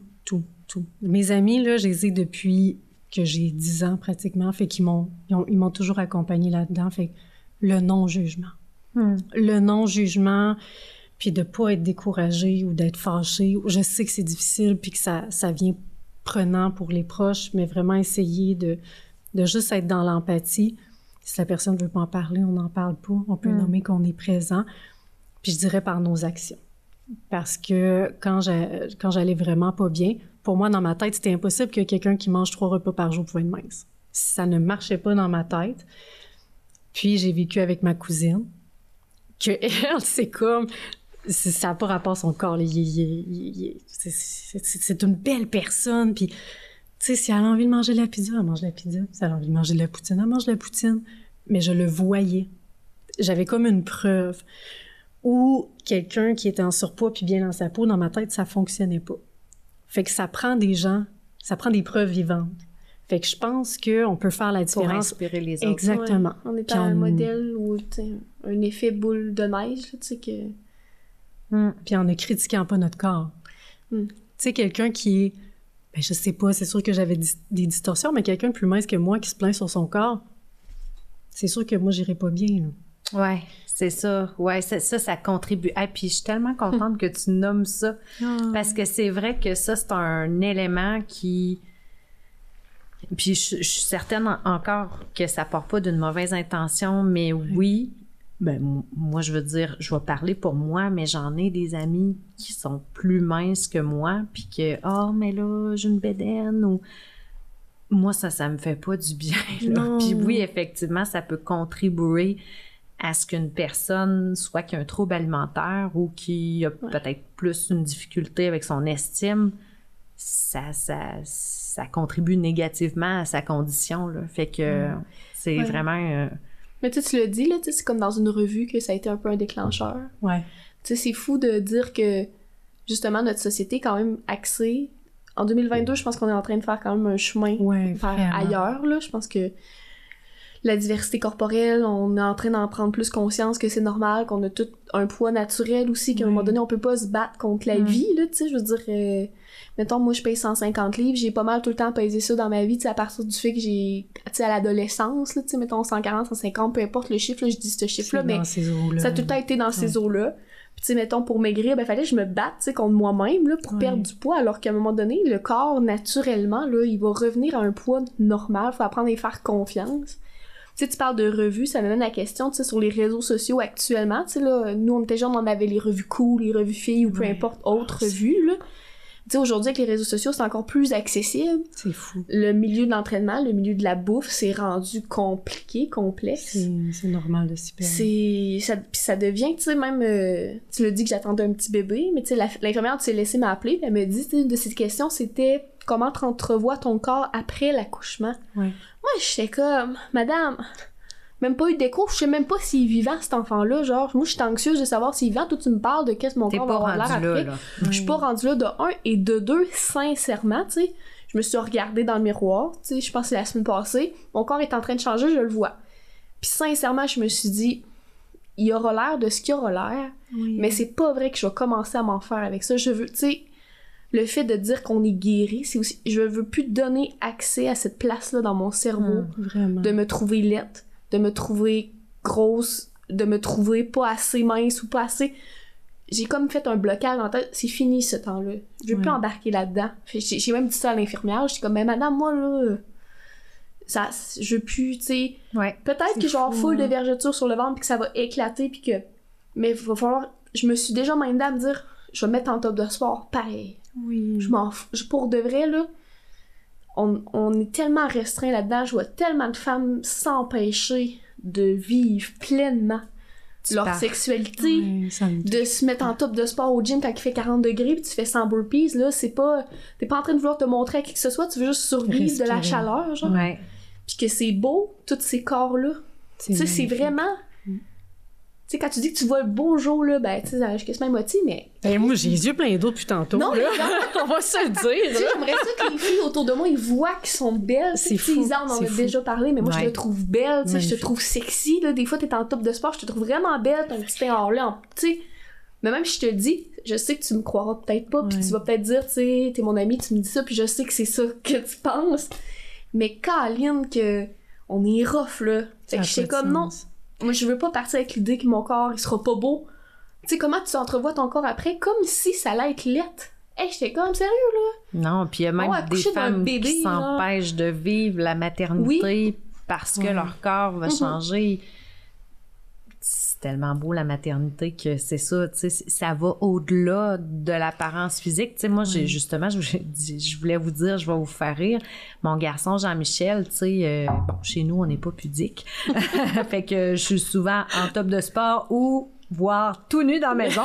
Mes amis, là, je les ai depuis que j'ai 10 ans pratiquement, fait qu'ils m'ont toujours accompagnée là-dedans. Fait que le non-jugement. Le non-jugement, puis de pas être découragé ou d'être fâché. Je sais que c'est difficile, puis que ça vient prenant pour les proches, mais vraiment essayer de juste être dans l'empathie. Si la personne ne veut pas en parler, on n'en parle pas. On peut nommer qu'on est présent. Puis je dirais par nos actions. Parce que quand j'allais vraiment pas bien, pour moi, dans ma tête, c'était impossible que quelqu'un qui mange 3 repas par jour pouvait être mince. Ça ne marchait pas dans ma tête. Puis j'ai vécu avec ma cousine, que elle, c'est comme... Ça n'a pas rapport à son corps. C'est une belle personne. Puis, tu sais, si elle a envie de manger de la pizza, elle mange de la pizza. Si elle a envie de manger de la poutine, elle mange de la poutine. Mais je le voyais. J'avais comme une preuve. Ou quelqu'un qui était en surpoids puis bien dans sa peau, dans ma tête, ça fonctionnait pas. Fait que ça prend des gens, ça prend des preuves vivantes. Fait que je pense qu'on peut faire la différence. Pour inspirer les autres. Exactement. On est un modèle ou un effet boule de neige, tu sais, que... Puis en ne critiquant pas notre corps. Tu sais, quelqu'un qui est... Ben, je sais pas, c'est sûr que j'avais des distorsions, mais quelqu'un de plus mince que moi qui se plaint sur son corps, c'est sûr que moi, j'irais pas bien, là. Ouais, c'est ça. Ouais, ça contribue. Ah, puis je suis tellement contente que tu nommes ça. Parce que c'est vrai que ça, c'est un élément qui... Puis je suis certaine encore que ça part pas d'une mauvaise intention, mais oui... Ben, moi, je veux dire, je vais parler pour moi, mais j'en ai des amis qui sont plus minces que moi, puis que, mais là, j'ai une bédaine, ou... Moi, ça me fait pas du bien, là. Puis oui, effectivement, ça peut contribuer à ce qu'une personne, soit qui a un trouble alimentaire ou qui a peut-être plus une difficulté avec son estime, ça contribue négativement à sa condition, là. Fait que c'est vraiment... Mais tu l'as dit, là, c'est comme dans une revue que ça a été un peu un déclencheur. Ouais. Tu sais, c'est fou de dire que, justement, notre société est quand même axée. En 2022, je pense qu'on est en train de faire quand même un chemin vers ailleurs, là. Je pense que la diversité corporelle, on est en train d'en prendre plus conscience que c'est normal, qu'on a tout un poids naturel aussi, qu'à un moment donné, on peut pas se battre contre la vie, là, tu sais, je veux dire... mettons, moi, je pèse 150 livres, j'ai pas mal tout le temps pesé ça dans ma vie, tu sais, à partir du fait que j'ai... Tu sais, à l'adolescence, là, tu sais, mettons, 140, 150, peu importe le chiffre, là, je dis ce chiffre-là, mais ça a tout le temps été dans ces eaux-là. Puis, tu sais, mettons, pour maigrir, ben, fallait que je me batte, tu sais, contre moi-même, là, pour perdre du poids, alors qu'à un moment donné, le corps, naturellement, là, il va revenir à un poids normal, faut apprendre à y faire confiance. Tu sais, tu parles de revues, ça m'amène à la question, tu sais, sur les réseaux sociaux actuellement, tu sais, là, nous, on était jeunes, on avait les revues cool, les revues filles, ou peu importe, autres revues, là. Tu sais, aujourd'hui, avec les réseaux sociaux, c'est encore plus accessible. C'est fou. Le milieu de l'entraînement, le milieu de la bouffe, c'est rendu compliqué, complexe. C'est normal de s'y perdre. Puis ça devient, tu sais, même... tu l'as dit que j'attendais un petit bébé, mais tu sais, l'infirmière, tu t'es laissé m'appeler, elle me dit, tu sais, de cette question, c'était comment tu entrevois ton corps après l'accouchement. Ouais. Moi, j'étais comme, madame... Même pas eu d'écho, je sais même pas s'il est vivant, cet enfant-là, genre, moi, je suis anxieuse de savoir s'il est vivant, toi, tu me parles de qu'est-ce que mon corps va avoir l'air après. Je suis pas rendue là de 1, et de 2, sincèrement, tu sais, je me suis regardée dans le miroir, tu sais, je pense que c'est la semaine passée, mon corps est en train de changer, je le vois. Puis sincèrement, je me suis dit, il aura l'air de ce qu'il aura l'air, mais c'est pas vrai que je vais commencer à m'en faire avec ça. Je veux, tu sais, le fait de dire qu'on est guéri, c'est aussi, je veux plus donner accès à cette place-là dans mon cerveau, de me trouver laide, de me trouver grosse, de me trouver pas assez mince ou pas assez... J'ai comme fait un blocage dans la tête, c'est fini ce temps-là. Je veux plus embarquer là-dedans. J'ai même dit ça à l'infirmière, j'étais comme, mais madame, moi là, ça, je veux plus, tu sais. Peut-être que je vais avoir full de vergetures sur le ventre puis que ça va éclater puis que... Mais il va falloir... Je me suis déjà mindée à me dire, je vais me mettre en top de sport, pareil. Je m'en fous. Pour de vrai, là, on est tellement restreint là-dedans, je vois tellement de femmes s'empêcher de vivre pleinement leur sexualité, de se mettre en top de sport au gym quand il fait 40 degrés puis tu fais 100 burpees, là, c'est pas... T'es pas en train de vouloir te montrer à qui que ce soit, tu veux juste survivre de la chaleur, genre. Puis que c'est beau, tous ces corps-là. Tu sais, c'est vraiment... Tu sais, quand tu dis que tu vois le beau jour, là, ben, tu sais, je suis quasiment émotive, mais... moi, j'ai les yeux pleins d'eau depuis tantôt, non, là. On va se le dire, tu sais, j'aimerais ça que les filles autour de moi, ils voient qu'ils sont belles. C'est fou. On en a déjà parlé, mais moi, je te trouve belle, tu sais, je te trouve sexy, là. Des fois, t'es en top de sport, je te trouve vraiment belle, t'as un petit teint en là, tu sais. Mais même si je te le dis, je sais que tu me croiras peut-être pas, puis tu vas peut-être dire, tu sais, t'es mon amie, tu me dis ça, puis je sais que c'est ça que tu penses. Mais Caroline, que on est rough, là. Fait que j'étais comme, non... Moi, je veux pas partir avec l'idée que mon corps, il sera pas beau. Tu sais, comment tu entrevois ton corps après? Comme si ça allait être laite. Hey, j'étais comme, sérieux, là? Non, puis il y a même des femmes qui s'empêchent de vivre la maternité parce que leur corps va changer. C'est tellement beau, la maternité, que c'est ça, tu sais, ça va au-delà de l'apparence physique. Tu sais, moi, justement, je voulais vous dire, je vais vous faire rire. Mon garçon, Jean-Michel, tu sais, bon, chez nous, on n'est pas pudique. Fait que je suis souvent en top de sport ou voire tout nu dans la maison.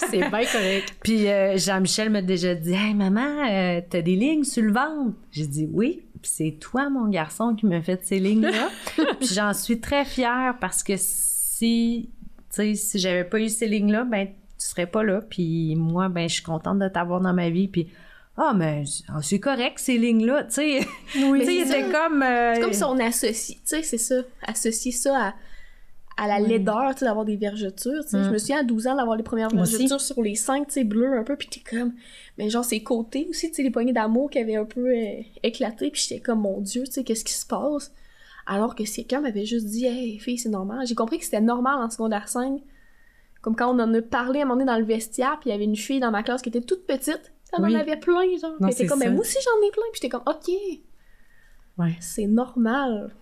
C'est bien correct. Puis Jean-Michel m'a déjà dit, « Hey, maman, t'as des lignes sur le ventre? » J'ai dit, « Oui. » Puis c'est toi, mon garçon, qui m'a fait ces lignes-là. Puis j'en suis très fière parce que si j'avais pas eu ces lignes-là, ben, tu serais pas là. Puis moi, ben, je suis contente de t'avoir dans ma vie. Puis, mais c'est correct, ces lignes-là, tu sais. Oui, tu sais, c'était comme... C'est comme si on associe, tu sais, c'est ça. Associer ça à la laideur, tu sais, d'avoir des vergetures, tu sais. Je me souviens à 12 ans d'avoir les premières vergetures sur les seins, tu sais, bleues un peu, puis t'es comme... Mais genre, c'est côté aussi, tu sais, les poignées d'amour qui avaient un peu éclaté, puis j'étais comme, mon Dieu, tu sais, qu'est-ce qui se passe? Alors que si quelqu'un m'avait juste dit « Hey, fille, c'est normal », j'ai compris que c'était normal en secondaire 5. Comme quand on en a parlé à un moment donné dans le vestiaire, puis il y avait une fille dans ma classe qui était toute petite, elle en avait plein, genre. Elle était comme « Mais moi aussi, j'en ai plein », puis j'étais comme « OK, c'est normal ».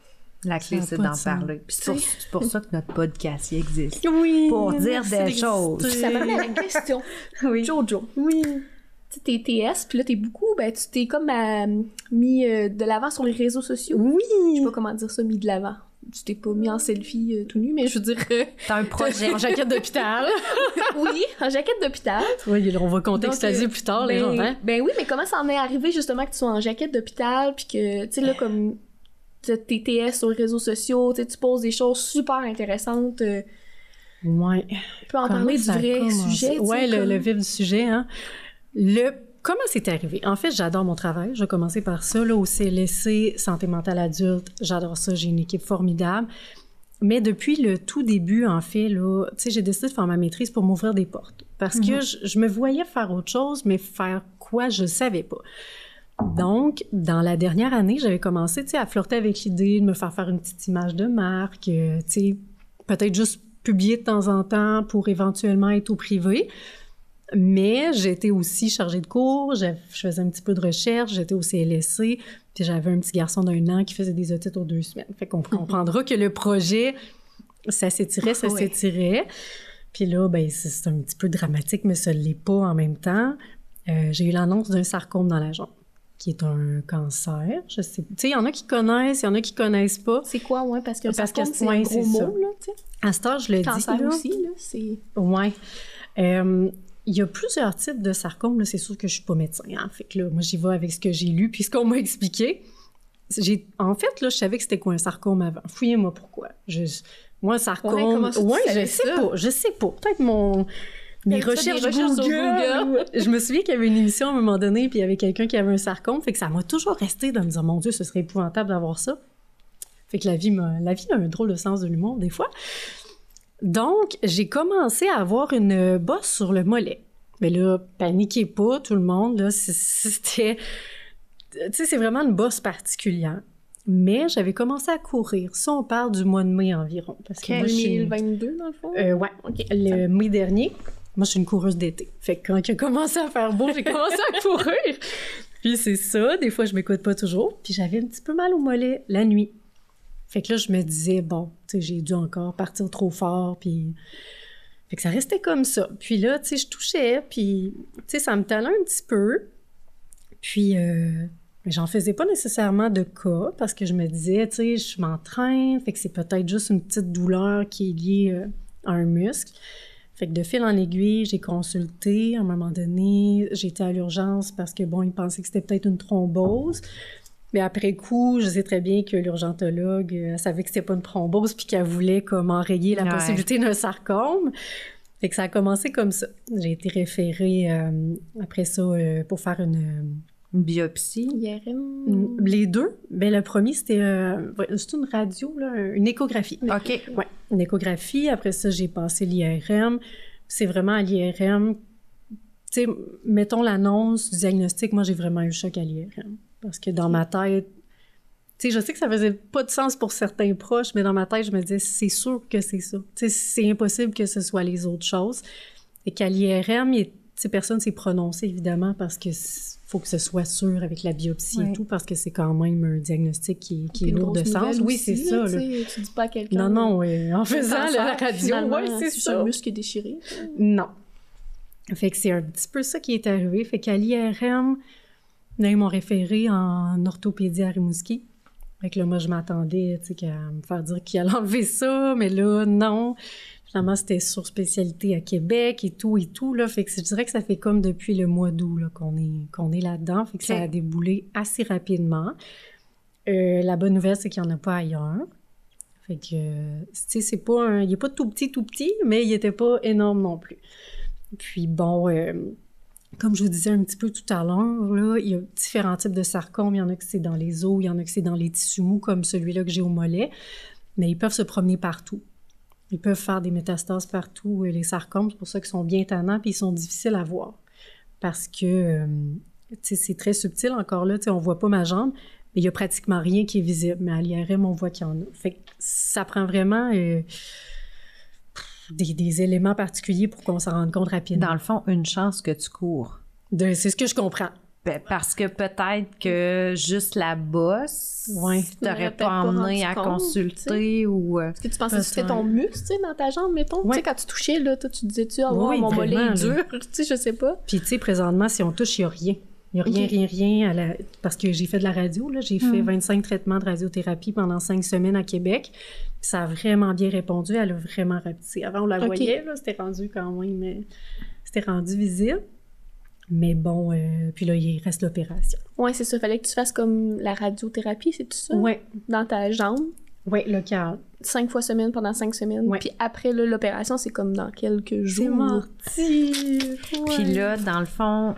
La clé, c'est d'en parler. Puis c'est pour ça que notre podcast il existe. Oui. Pour dire des choses. Ça m'amène à la question. Jojo. Oui. Tu sais, t'es TS, puis là, t'es beaucoup, ben, tu t'es comme mis de l'avant sur les réseaux sociaux. Oui! Je sais pas comment dire ça, mis de l'avant. Tu t'es pas mis en selfie tout nu, mais je veux dire... T'as un projet. En jaquette d'hôpital. Oui, en jaquette d'hôpital. Oui, on va contextualiser plus tard, les gens, hein? Ben oui, mais comment ça en est arrivé, justement, que tu sois en jaquette d'hôpital, puis que, tu sais, là, comme t'es TS sur les réseaux sociaux, tu poses des choses super intéressantes. Ouais. Tu peux en parler du vrai sujet. Ouais, le vif du sujet, hein. Comment c'est arrivé? En fait, j'adore mon travail. Je vais commencer par ça, là, au CLSC, Santé mentale adulte. J'adore ça. J'ai une équipe formidable. Mais depuis le tout début, en fait, là, tu sais, j'ai décidé de faire ma maîtrise pour m'ouvrir des portes. Parce que je me voyais faire autre chose, mais faire quoi, je savais pas. Donc, dans la dernière année, j'avais commencé, tu sais, à flirter avec l'idée de me faire une petite image de marque, tu sais, peut-être juste publier de temps en temps pour éventuellement être au privé. Mais j'étais aussi chargée de cours, je faisais un petit peu de recherche, j'étais au CLSC, puis j'avais un petit garçon d'1 an qui faisait des otites aux 2 semaines. Fait qu'on comprendra que le projet, ça s'étirait. Puis là, ben c'est un petit peu dramatique, mais ça ne l'est pas en même temps. J'ai eu l'annonce d'un sarcome dans la jambe, qui est un cancer. Je sais, tu sais, il y en a qui connaissent, il y en a qui connaissent pas. C'est quoi, ouais, parce que sarcome, c'est un gros mot, là, tu sais. À ce temps, je le dis, cancer là. aussi, là, c'est... Ouais. Il y a plusieurs types de sarcome, là, c'est sûr que je suis pas médecin, hein. Fait que là, moi, j'y vais avec ce que j'ai lu puis ce qu'on m'a expliqué. En fait, là, je savais que c'était quoi un sarcome avant. Fouillez-moi pourquoi. Moi, un sarcome... Ouais, je sais pas. Peut-être mes recherches Google. Je me souviens qu'il y avait une émission à un moment donné, puis il y avait quelqu'un qui avait un sarcome, fait que ça m'a toujours resté de me dire, mon Dieu, ce serait épouvantable d'avoir ça. Fait que la vie a un drôle de sens de l'humour, des fois. Donc, j'ai commencé à avoir une bosse sur le mollet. Mais là, paniquez pas, tout le monde, là, c'était... Tu sais, c'est vraiment une bosse particulière. Mais j'avais commencé à courir. Ça, on parle du mois de mai environ. Parce que 2022, dans le fond? Ouais, okay. Le mai dernier. Moi, je suis une coureuse d'été. Fait que quand il a commencé à faire beau, j'ai commencé à courir. Puis c'est ça, des fois, je m'écoute pas toujours. Puis j'avais un petit peu mal au mollet la nuit. Fait que là, je me disais, bon, tu sais, j'ai dû encore partir trop fort, puis... Fait que ça restait comme ça. Puis là, tu sais, je touchais, puis, tu sais, ça me tannait un petit peu. Puis, mais j'en faisais pas nécessairement de cas, parce que je me disais, tu sais, je m'entraîne, fait que c'est peut-être juste une petite douleur qui est liée à un muscle. Fait que de fil en aiguille, j'ai consulté. À un moment donné, j'ai été à l'urgence parce que, bon, ils pensaient que c'était peut-être une thrombose. Mais après coup, je sais très bien que l'urgentologue elle savait que c'était pas une thrombose puis qu'elle voulait comme enrayer la possibilité d'un sarcome. Fait que ça a commencé comme ça. J'ai été référée après ça pour faire une biopsie. IRM? Les deux. Ben, le premier, c'était une radio, là, une échographie. OK. Ouais, une échographie. Après ça, j'ai passé l'IRM. C'est vraiment à l'IRM. Tu sais, mettons l'annonce du diagnostic, moi, j'ai vraiment eu le choc à l'IRM. Parce que dans ma tête, tu sais, je sais que ça faisait pas de sens pour certains proches, mais dans ma tête, je me disais, c'est sûr que c'est ça. Tu sais, c'est impossible que ce soit les autres choses. Et qu'à l'IRM, personne s'est prononcé, évidemment, parce que faut que ce soit sûr avec la biopsie et tout, parce que c'est quand même un diagnostic qui est lourd de sens. Oui, c'est ça. Là. Tu dis pas à quelqu'un... Non, en faisant la radio, oui, c'est ça. Un muscle qui est déchiré. Non. Fait que c'est un petit peu ça qui est arrivé. Fait qu'à l'IRM... Là, ils m'ont référé en orthopédie à Rimouski. Fait que là, moi, je m'attendais, tu sais, qu'à me faire dire qu'il allait enlever ça, mais là, non. Finalement, c'était sur spécialité à Québec et tout, là. Fait que je dirais que ça fait comme depuis le mois d'août, là, qu'on est là-dedans. Fait que ça a déboulé assez rapidement. La bonne nouvelle, c'est qu'il n'y en a pas ailleurs. Fait que, tu sais, c'est pas il n'est pas tout petit, mais il n'était pas énorme non plus. Puis bon... Comme je vous disais un petit peu tout à l'heure, là, il y a différents types de sarcomes. Il y en a que c'est dans les os, il y en a que c'est dans les tissus mous, comme celui-là que j'ai au mollet. Mais ils peuvent se promener partout. Ils peuvent faire des métastases partout, les sarcomes. C'est pour ça qu'ils sont bien tannants puis ils sont difficiles à voir. Parce que, tu sais, c'est très subtil encore là. Tu sais, on voit pas ma jambe, mais il y a pratiquement rien qui est visible. Mais à l'IRM, on voit qu'il y en a. Fait que ça prend vraiment... Des éléments particuliers pour qu'on s'en rende compte rapidement. Dans le fond, une chance que tu cours. C'est ce que je comprends. Ben, parce que peut-être que juste la bosse, t'aurais pas emmené à consulter ou... Est-ce que tu pensais que c'était ton muscle, tu sais, dans ta jambe, mettons? Tu sais, quand tu touchais, là, toi, tu disais-tu, mon mollet est dur, tu sais, je sais pas. Puis, tu sais, présentement, si on touche, il y a rien. Il n'y a rien parce que j'ai fait de la radio, là. J'ai fait 25 traitements de radiothérapie pendant 5 semaines à Québec. Puis ça a vraiment bien répondu. Elle a vraiment rapetissé. Avant, on la voyait, là. C'était rendu quand même... mais c'était rendu visible. Mais bon, puis là, il reste l'opération. Oui, c'est ça. Fallait que tu fasses comme la radiothérapie, c'est tout ça? Oui. Dans ta jambe? Oui, local. 5 fois semaine pendant 5 semaines. Ouais. Puis après, là, l'opération, c'est comme dans quelques jours. C'est mortif. Puis là, dans le fond...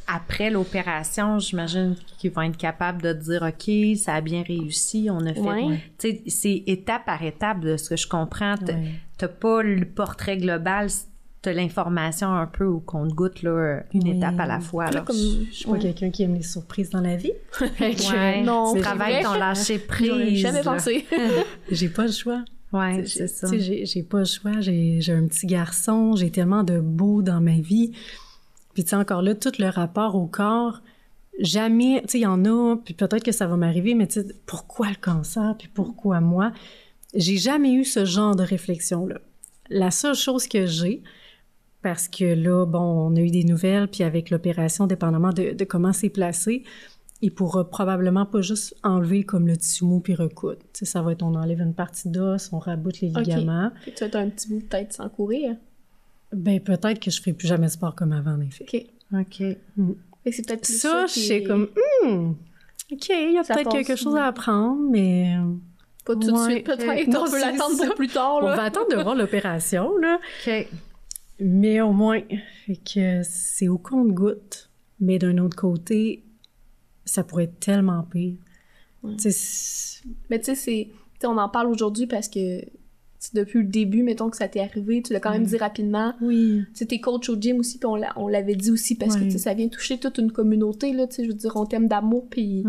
après l'opération, j'imagine qu'ils vont être capables de dire « OK, ça a bien réussi, on a fait... Ouais. » Tu sais, c'est étape par étape de ce que je comprends. T'as pas le portrait global, t'as l'information un peu au compte-gouttes, là, une étape à la fois. Là. Comme, je suis pas quelqu'un qui aime les surprises dans la vie. Non, tu travailles ton lâcher-prise. J'aurais jamais pensé. J'ai pas le choix. Ouais, c'est ça. J'ai pas le choix. J'ai un petit garçon, j'ai tellement de beau dans ma vie. Puis, tu sais, encore là, tout le rapport au corps, jamais, tu sais, il y en a, puis peut-être que ça va m'arriver, mais tu sais, pourquoi le cancer, puis pourquoi moi? J'ai jamais eu ce genre de réflexion-là. La seule chose que j'ai, parce que là, bon, on a eu des nouvelles, puis avec l'opération, dépendamment de comment c'est placé, il pourra probablement pas juste enlever comme le tissu mou puis recoudre. Tu sais, ça va être, on enlève une partie d'os, on raboute les ligaments. Okay. Tu vas être un petit bout de tête sans courir? Ben, peut-être que je ferai plus jamais de sport comme avant, en effet. OK. Et c'est peut-être plus ça, je sais comme, OK, il y a peut-être quelque chose à apprendre, mais... Pas tout de suite, peut-être. On peut l'attendre pour plus tard, là. On va attendre de voir l'opération, là. OK. Mais au moins, fait que c'est au compte-gouttes. Mais d'un autre côté, ça pourrait être tellement pire. Ouais. Mais tu sais, on en parle aujourd'hui parce que depuis le début, mettons que ça t'est arrivé, tu l'as quand même dit rapidement. Oui. Tu sais, t'es coach au gym aussi, puis on l'avait dit aussi parce que ça vient toucher toute une communauté, là, tu sais, je veux dire, on t'aime d'amour, puis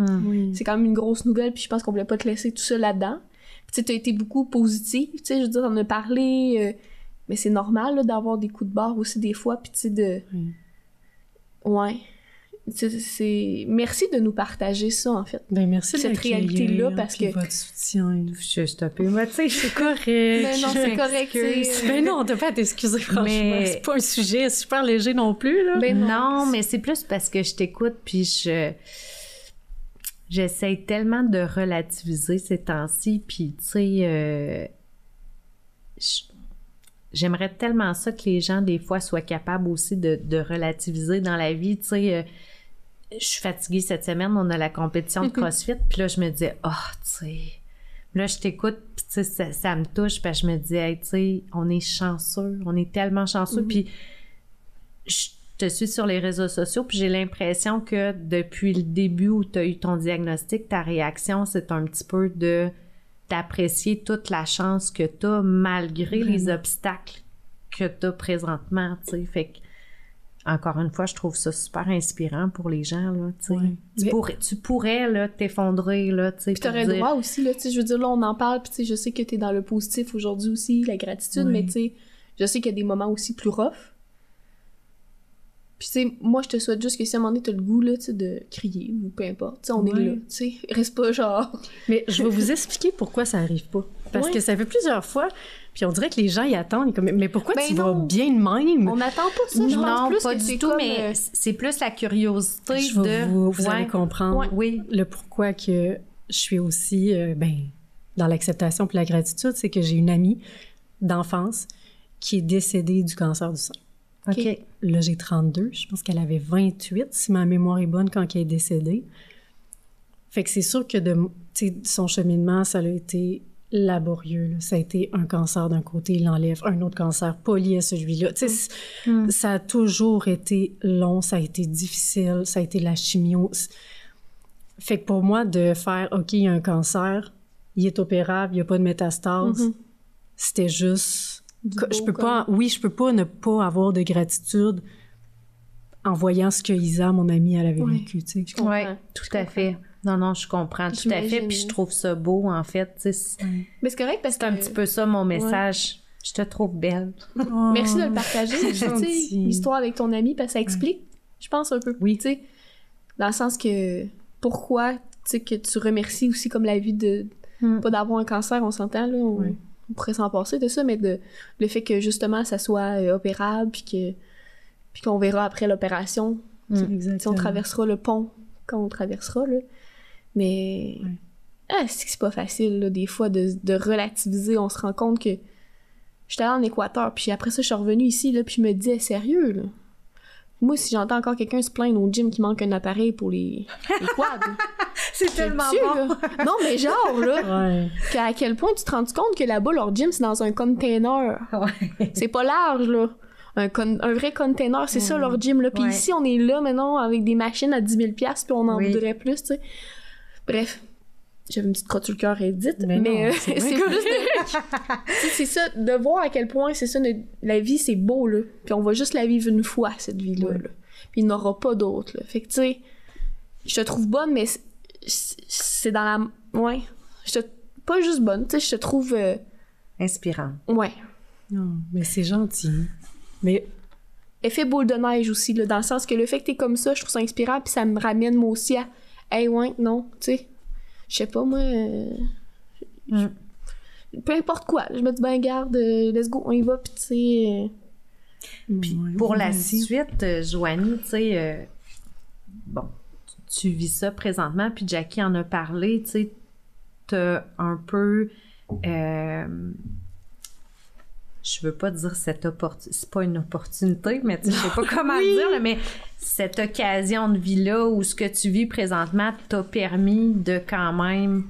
c'est quand même une grosse nouvelle, puis je pense qu'on voulait pas te laisser tout ça là-dedans. Puis tu sais, t'as été beaucoup positive, tu sais, je veux dire, on a parlé, mais c'est normal, là, d'avoir des coups de barre aussi des fois, puis tu sais, de... Ouais. Merci de nous partager ça, en fait. Ben merci cette réalité-là, parce que... votre soutien. Je suis stoppée. Moi, tu sais, je suis correcte. Mais non, c'est correct. Mais non, t'as pas à t'excuser, franchement. Mais... C'est pas un sujet super léger non plus, là. Ben non, mais c'est plus parce que je t'écoute, puis j'essaie tellement de relativiser ces temps-ci, puis tu sais... J'aimerais tellement ça que les gens, des fois, soient capables aussi de relativiser dans la vie. Tu sais, je suis fatiguée cette semaine, on a la compétition de CrossFit, puis là, je me disais, tu sais... Là, je t'écoute, puis tu sais, ça me touche, puis je me dis, hey, tu sais, on est chanceux, on est tellement chanceux, puis je te suis sur les réseaux sociaux, puis j'ai l'impression que depuis le début où tu as eu ton diagnostic, ta réaction, c'est un petit peu de... d'apprécier toute la chance que t'as malgré les obstacles que t'as présentement, tu sais. Fait que, encore une fois, je trouve ça super inspirant pour les gens, là, tu sais. Tu pourrais, là, t'effondrer, là, tu sais. Puis t'aurais le droit aussi, là, tu sais, je veux dire, là, on en parle, puis tu sais, je sais que t'es dans le positif aujourd'hui aussi, la gratitude, mais tu sais, je sais qu'il y a des moments aussi plus rough. Puis tu sais, moi, je te souhaite juste que si à un moment donné, t'as le goût, là, tu sais, de crier, ou peu importe, tu sais, on est là, tu sais, reste pas genre... Mais je vais vous expliquer pourquoi ça arrive pas. Parce que ça fait plusieurs fois, puis on dirait que les gens y attendent, comme, mais pourquoi tu vas bien de même? On n'attend pas ça, je pense plus pas que du tout, comme, mais c'est plus la curiosité vous allez comprendre le pourquoi que je suis aussi, dans l'acceptation puis la gratitude, c'est que j'ai une amie d'enfance qui est décédée du cancer du sein. OK. Là, j'ai 32. Je pense qu'elle avait 28, si ma mémoire est bonne, quand elle est décédée. Fait que c'est sûr que son cheminement, ça a été laborieux. Là. Ça a été un cancer d'un côté, il enlève un autre cancer pas lié à celui-là. Ça a toujours été long, ça a été difficile, ça a été la chimio. Fait que pour moi, de faire, OK, il y a un cancer, il est opérable, il n'y a pas de métastase, c'était juste... Je peux pas ne pas avoir de gratitude en voyant ce que Isa, mon amie, elle avait vécu, tu sais. Oui, tout à fait. Non, je comprends tout à fait, puis je trouve ça beau, en fait, tu sais. Mais c'est correct parce que... C'est un petit peu ça, mon message. Je te trouve belle. Merci de le partager, l'histoire avec ton amie, parce que ça explique, je pense, un peu, tu sais, dans le sens que pourquoi, tu sais, que tu remercies aussi comme la vie de... pas d'avoir un cancer, on s'entend, là, on pourrait s'en passer de ça, mais le fait que, justement, ça soit opérable, puis qu'on verra après l'opération, si on traversera le pont quand on traversera, là. Mais c'est pas facile, là, des fois, de relativiser. On se rend compte que j'étais allée en Équateur, puis après ça, je suis revenue ici, là, puis je me disais, sérieux, là? Moi, si j'entends encore quelqu'un se plaindre au gym qu'il manque un appareil pour les quads... c'est tellement bon! Là. Non, mais genre, là, à quel point tu te rends compte que là-bas, leur gym, c'est dans un container. C'est pas large, là. Un vrai container, c'est ça, leur gym, là. Puis ici, on est là, maintenant, avec des machines à 10 000 $, puis on en voudrait plus, tu sais. Bref, j'avais une petite crotte sur le cœur Edith, mais c'est juste c'est ça, de voir à quel point, c'est ça, la vie, c'est beau, là. Puis on va juste la vivre une fois, cette vie-là, là. Puis il n'y en aura pas d'autre, là. Fait que, tu sais, je te trouve bonne, mais c'est dans la... Ouais. Pas juste bonne, tu sais, je te trouve... Inspirant. Ouais. Non, mais c'est gentil. Mais... Effet boule de neige aussi, là, dans le sens que le fait que t'es comme ça, je trouve ça inspirant, puis ça me ramène, moi aussi, à... Hey, non, tu sais, je sais pas, moi... Peu importe quoi, je me dis, ben, garde, let's go, on y va, puis tu sais... Puis pour la suite, Joanie, tu sais... bon, tu vis ça présentement, puis Jackie en a parlé, tu sais, t'as un peu... je veux pas dire cette opportunité, c'est pas une opportunité, mais tu sais, je sais pas comment dire, là, mais cette occasion de vie-là où ce que tu vis présentement t'a permis de quand même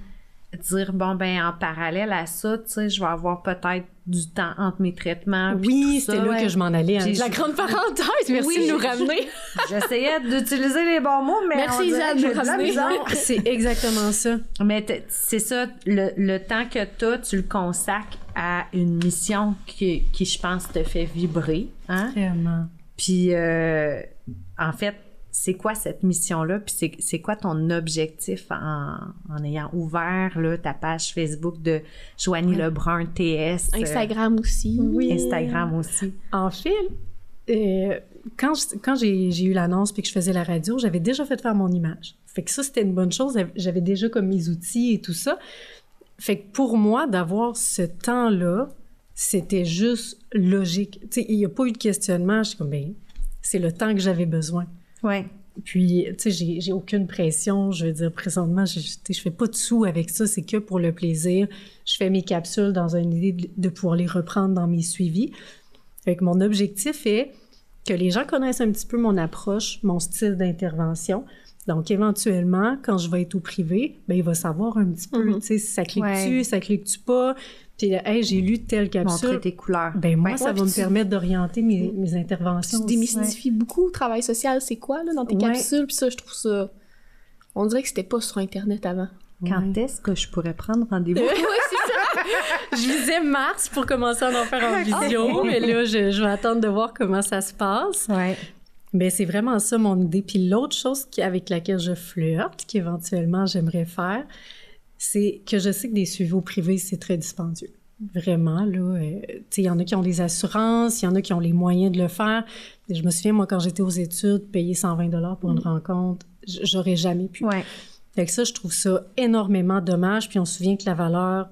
dire, bon, ben en parallèle à ça, tu sais, je vais avoir peut-être du temps entre mes traitements. Oui, c'était là que je m'en allais. Hein. La grande parenthèse, merci de nous ramener. J'essayais d'utiliser les bons mots, mais merci Isa de nous ramener. C'est exactement ça. Mais c'est ça, le temps que t'as, tu le consacres à une mission qui je pense, te fait vibrer. Hein? Vraiment. Puis, en fait, c'est quoi cette mission-là? Puis c'est quoi ton objectif en ayant ouvert là, ta page Facebook de Joanie Lebrun TS? Instagram aussi. Oui. Instagram aussi. En fait, quand j'ai eu l'annonce puis que je faisais la radio, j'avais déjà fait faire mon image. Fait que ça, c'était une bonne chose. J'avais déjà comme mes outils et tout ça. Fait que pour moi, d'avoir ce temps-là, c'était juste logique. Tu sais, il n'y a pas eu de questionnement. Je suis comme, ben, c'est le temps que j'avais besoin. Ouais. Puis, tu sais, j'ai aucune pression. Je veux dire, présentement, je fais pas de sous avec ça. C'est que pour le plaisir. Je fais mes capsules dans une idée de pouvoir les reprendre dans mes suivis. Fait que mon objectif est que les gens connaissent un petit peu mon approche, mon style d'intervention. Donc, éventuellement, quand je vais être au privé, ben il va savoir un petit peu, tu sais, si ça clique-tu, ça clique-tu pas. Puis, hey, j'ai lu telle capsule. Montrer tes couleurs. Ben moi, ça va me permettre d'orienter mes interventions. Tu démystifies beaucoup. Travail social, c'est quoi, là, dans tes capsules? Puis ça, je trouve ça... On dirait que c'était pas sur Internet avant. Quand est-ce que je pourrais prendre rendez-vous? Oui, c'est ça! Je visais mars pour commencer à en faire en vidéo, mais là, je vais attendre de voir comment ça se passe. Ouais. Ben c'est vraiment ça mon idée. Puis l'autre chose avec laquelle je flirte, qu'éventuellement j'aimerais faire, c'est que je sais que des suivis au privé, c'est très dispendieux. Vraiment, là. Tu sais, il y en a qui ont des assurances, il y en a qui ont les moyens de le faire. Je me souviens, moi, quand j'étais aux études, payer 120 $ pour une rencontre, j'aurais jamais pu. Ouais. Fait que ça, je trouve ça énormément dommage. Puis on se souvient que la valeur,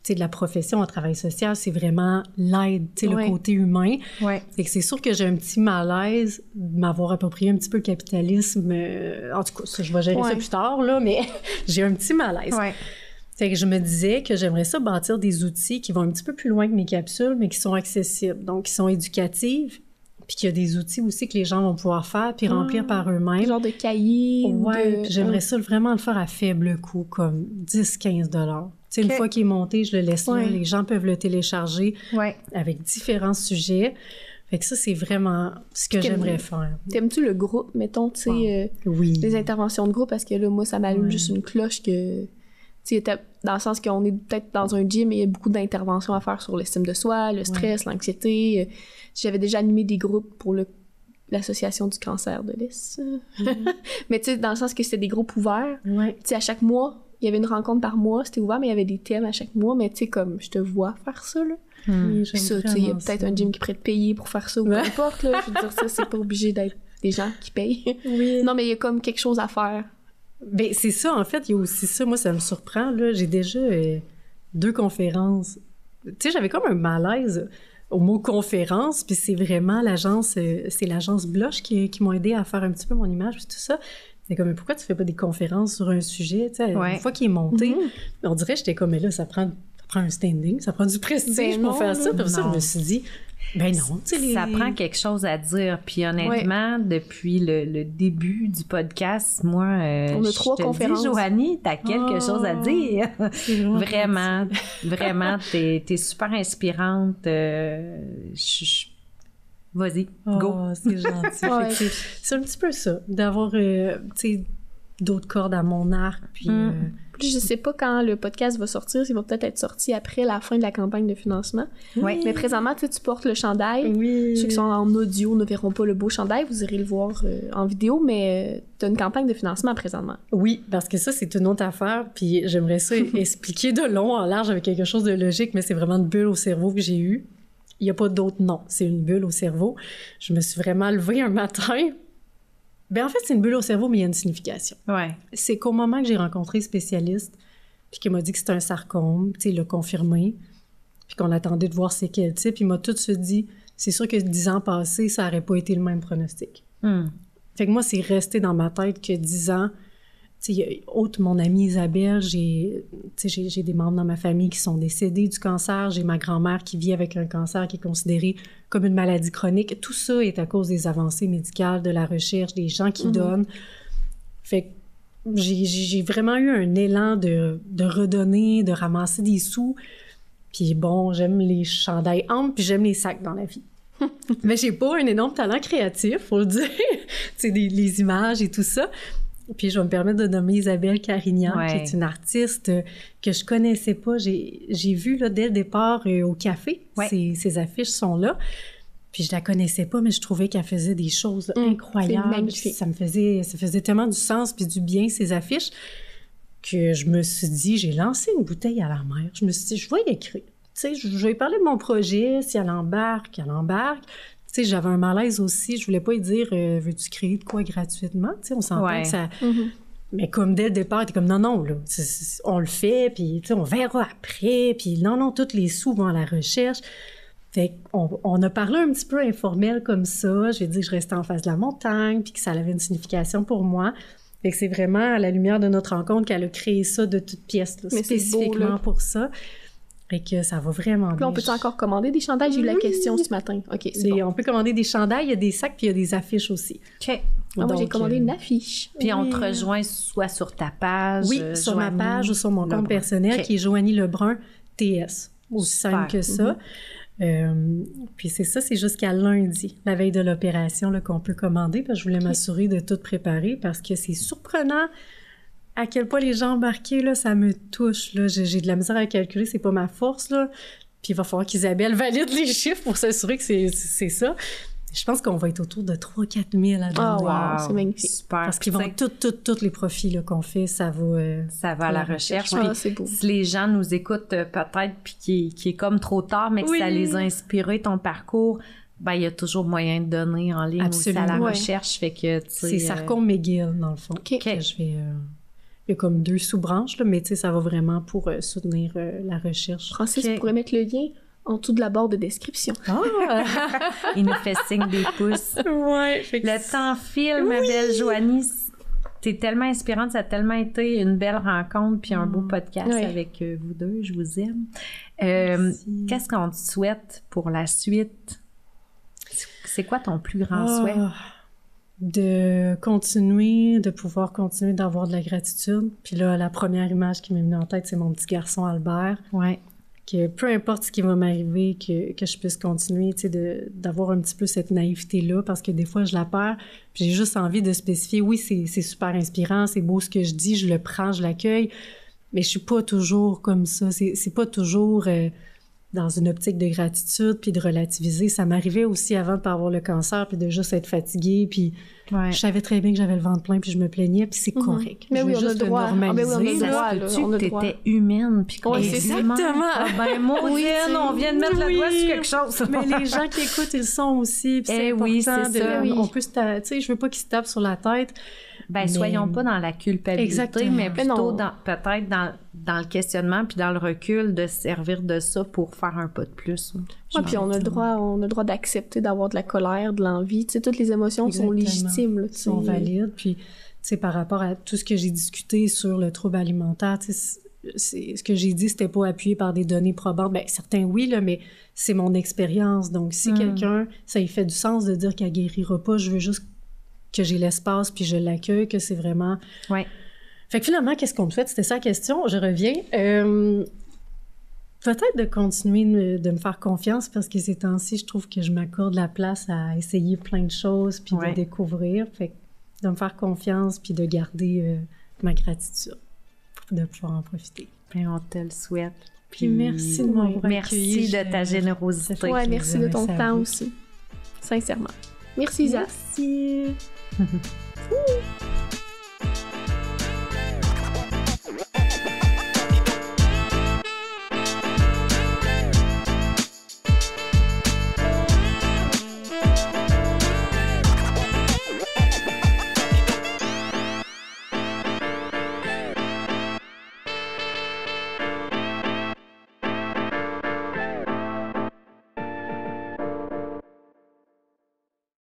tu sais, de la profession en travail social, c'est vraiment l'aide, tu sais, le côté humain. Ouais. Fait que c'est sûr que j'ai un petit malaise de m'avoir approprié un petit peu le capitalisme. En tout cas, ça, je vais gérer ça plus tard, là, mais j'ai un petit malaise. Ouais. Fait que je me disais que j'aimerais ça bâtir des outils qui vont un petit peu plus loin que mes capsules, mais qui sont accessibles, donc qui sont éducatives, puis qu'il y a des outils aussi que les gens vont pouvoir faire puis remplir par eux-mêmes. Genre de cahier. Ouais, puis j'aimerais ça vraiment le faire à faible coût, comme 10-15 $. Tu sais, une fois qu'il est monté, je le laisse là, les gens peuvent le télécharger avec différents sujets. Fait que ça, c'est vraiment ce que j'aimerais faire. T'aimes-tu le groupe, mettons, tu sais, les interventions de groupe? Parce que là, moi, ça m'allume juste une cloche que... Tu sais, dans le sens qu'on est peut-être dans un gym et il y a beaucoup d'interventions à faire sur l'estime de soi, le stress, l'anxiété. J'avais déjà animé des groupes pour l'association du cancer de l'Est. Mais tu sais, dans le sens que c'était des groupes ouverts. Tu sais, à chaque mois, il y avait une rencontre par mois, c'était ouvert, mais il y avait des thèmes à chaque mois. Mais tu sais, comme je te vois faire ça, là. Oui, ça, tu sais, il y a peut-être un gym qui pourrait te payer pour faire ça ou peu importe, là. Je veux dire, ça, c'est pas obligé d'être des gens qui payent. Non, mais il y a comme quelque chose à faire. Ben c'est ça, en fait, il y a aussi ça. Moi, ça me surprend, là. J'ai déjà 2 conférences. Tu sais, j'avais comme un malaise au mot conférence, puis c'est vraiment c'est l'agence Bloch qui m'ont aidé à faire un petit peu mon image, puis tout ça. C'est comme, mais pourquoi tu fais pas des conférences sur un sujet, tu sais, une fois qu'il est monté, on dirait, j'étais comme, mais là, ça prend un standing, ça prend du prestige pour faire ça. Puis ça, je me suis dit, ben non, tu sais, ça prend quelque chose à dire. Puis honnêtement, depuis le début du podcast, moi, on a 3 conférences. Dis, Joanie, t'as quelque chose à dire. Vraiment, t'es super inspirante. Vas-y, go. C'est gentil. C'est un petit peu ça, d'avoir, tu sais, d'autres cordes à mon arc, puis... Puis je sais pas quand le podcast va sortir, il va peut-être être sorti après la fin de la campagne de financement. Mais présentement, tu portes le chandail. Ceux qui sont en audio ne verront pas le beau chandail, vous irez le voir en vidéo, mais tu as une campagne de financement présentement. Oui, parce que ça, c'est une autre affaire, puis j'aimerais ça expliquer de long en large avec quelque chose de logique, mais c'est vraiment une bulle au cerveau que j'ai eue. Il n'y a pas d'autre nom, c'est une bulle au cerveau. Je me suis vraiment levée un matin... Ben en fait, c'est une bulle au cerveau, mais il y a une signification. C'est qu'au moment que j'ai rencontré le spécialiste, puis qu'il m'a dit que c'était un sarcome, tu sais, il l'a confirmé, puis qu'on attendait de voir c'est quel type, il m'a tout de suite dit, c'est sûr que 10 ans passés, ça n'aurait pas été le même pronostic. Fait que moi, c'est resté dans ma tête que 10 ans, tu sais, autre mon amie Isabelle, j'ai des membres dans ma famille qui sont décédés du cancer, j'ai ma grand-mère qui vit avec un cancer qui est considéré comme une maladie chronique. Tout ça est à cause des avancées médicales, de la recherche, des gens qui donnent. Fait que j'ai vraiment eu un élan de redonner, de ramasser des sous. Puis bon, j'aime les chandails amples, puis j'aime les sacs dans la vie. Mais j'ai pas un énorme talent créatif, faut le dire. Tu sais, les images et tout ça. Puis je vais me permettre de nommer Isabelle Carignan, qui est une artiste que je connaissais pas. J'ai vu là, dès le départ au café, ses affiches sont là. Puis je la connaissais pas, mais je trouvais qu'elle faisait des choses incroyables. C'est magnifique. Ça faisait tellement du sens puis du bien, ces affiches, que je me suis dit, j'ai lancé une bouteille à la mer. Je me suis dit, je vais y écrire. Tu sais, je vais parler de mon projet, si elle embarque, elle embarque. Tu sais, j'avais un malaise aussi. Je voulais pas lui dire, veux-tu créer de quoi gratuitement? Tu sais, on s'entend que ça... Mais comme dès le départ, t'es comme, non, là, on le fait, puis tu sais, on verra après, puis non, tous les sous vont à la recherche. Fait qu'on a parlé un petit peu informel comme ça. Je vais dire que je restais en face de la montagne, puis que ça avait une signification pour moi. Fait que c'est vraiment à la lumière de notre rencontre qu'elle a créé ça de toutes pièces, là, spécifiquement beau, pour ça. Fait que ça va vraiment bien. Là, on peut encore commander des chandails? J'ai eu la question ce matin. OK, c'est bon. On peut commander des chandails, il y a des sacs, puis il y a des affiches aussi. OK. Donc, moi, j'ai commandé une affiche. Puis on te rejoint soit sur ta page. Oui, sur ma page ou sur mon compte personnel, qui est Joanie Lebrun TS. Aussi simple que ça. Puis c'est ça, c'est jusqu'à lundi, la veille de l'opération, là, qu'on peut commander, parce que je voulais m'assurer de tout préparer, parce que c'est surprenant à quel point les gens embarqués, là, ça me touche, là. J'ai de la misère à calculer, c'est pas ma force, là. Puis il va falloir qu'Isabelle valide les chiffres pour s'assurer que c'est ça. Je pense qu'on va être autour de 3-4 000 à demander. Oh, wow, c'est magnifique. Super. Parce qu'ils vont tous les profits là, qu'on fait, ça va à la recherche. Ah, c'est beau. Si les gens nous écoutent peut-être, puis qui est comme trop tard, mais que ça les a inspirés, ton parcours, ben il y a toujours moyen de donner en ligne aussi à la recherche. Fait que, c'est Sarcombe McGill, dans le fond. Okay. Que je vais... Il y a comme 2 sous-branches, là, mais tu sais, ça va vraiment pour soutenir la recherche. Francis pourrait mettre le lien en dessous de la barre de description. Ah! Il nous fait signe des pouces. Ouais. Le temps file, ma belle Joanie. T'es tellement inspirante, ça a tellement été une belle rencontre puis un beau podcast avec vous deux. Je vous aime. Qu'est-ce qu'on te souhaite pour la suite? C'est quoi ton plus grand souhait? De pouvoir continuer d'avoir de la gratitude. Puis là, la première image qui m'est venue en tête, c'est mon petit garçon Albert. Ouais. Que peu importe ce qui va m'arriver, que je puisse continuer, tu sais, d'avoir un petit peu cette naïveté-là, parce que des fois, je la perds. Puis j'ai juste envie de spécifier, oui, c'est super inspirant, c'est beau ce que je dis, je le prends, je l'accueille, mais je suis pas toujours comme ça. C'est pas toujours dans une optique de gratitude puis de relativiser. Ça m'arrivait aussi avant de pas avoir le cancer puis de juste être fatiguée, puis je savais très bien que j'avais le ventre plein puis je me plaignais, puis c'est correct. Mais oui, on a le droit. T'étais humaine puis exactement. Ben maudine, on vient de mettre le doigt sur quelque chose. Mais les gens qui écoutent, ils le sont aussi, puis c'est important. On peut tu sais, je veux pas qu'ils se tapent sur la tête. Ben, soyons pas dans la culpabilité, mais plutôt peut-être dans le questionnement puis dans le recul de se servir de ça pour faire un pas de plus. Oui, puis on a le droit d'accepter d'avoir de la colère, de l'envie. Tu sais, toutes les émotions sont légitimes. Là, sont valides. Puis, tu sais, par rapport à tout ce que j'ai discuté sur le trouble alimentaire, tu sais, ce que j'ai dit, c'était pas appuyé par des données probantes. Ben, certains, oui, là, mais c'est mon expérience. Donc, si quelqu'un, ça lui fait du sens de dire qu'elle guérira pas, je veux juste que j'ai l'espace, puis je l'accueille, que c'est vraiment... Ouais. Fait que finalement, qu'est-ce qu'on me fait? C'était ça la question. Je reviens. Peut-être de continuer de me faire confiance, parce que ces temps-ci, je trouve que je m'accorde la place à essayer plein de choses, puis de découvrir. Fait que de me faire confiance, puis de garder ma gratitude, de pouvoir en profiter. Bien, on te le souhaite. Puis merci de m'avoir accueilli. Merci de ta générosité. Ouais, merci de ton temps aussi. Sincèrement. Merci, Isa. Merci.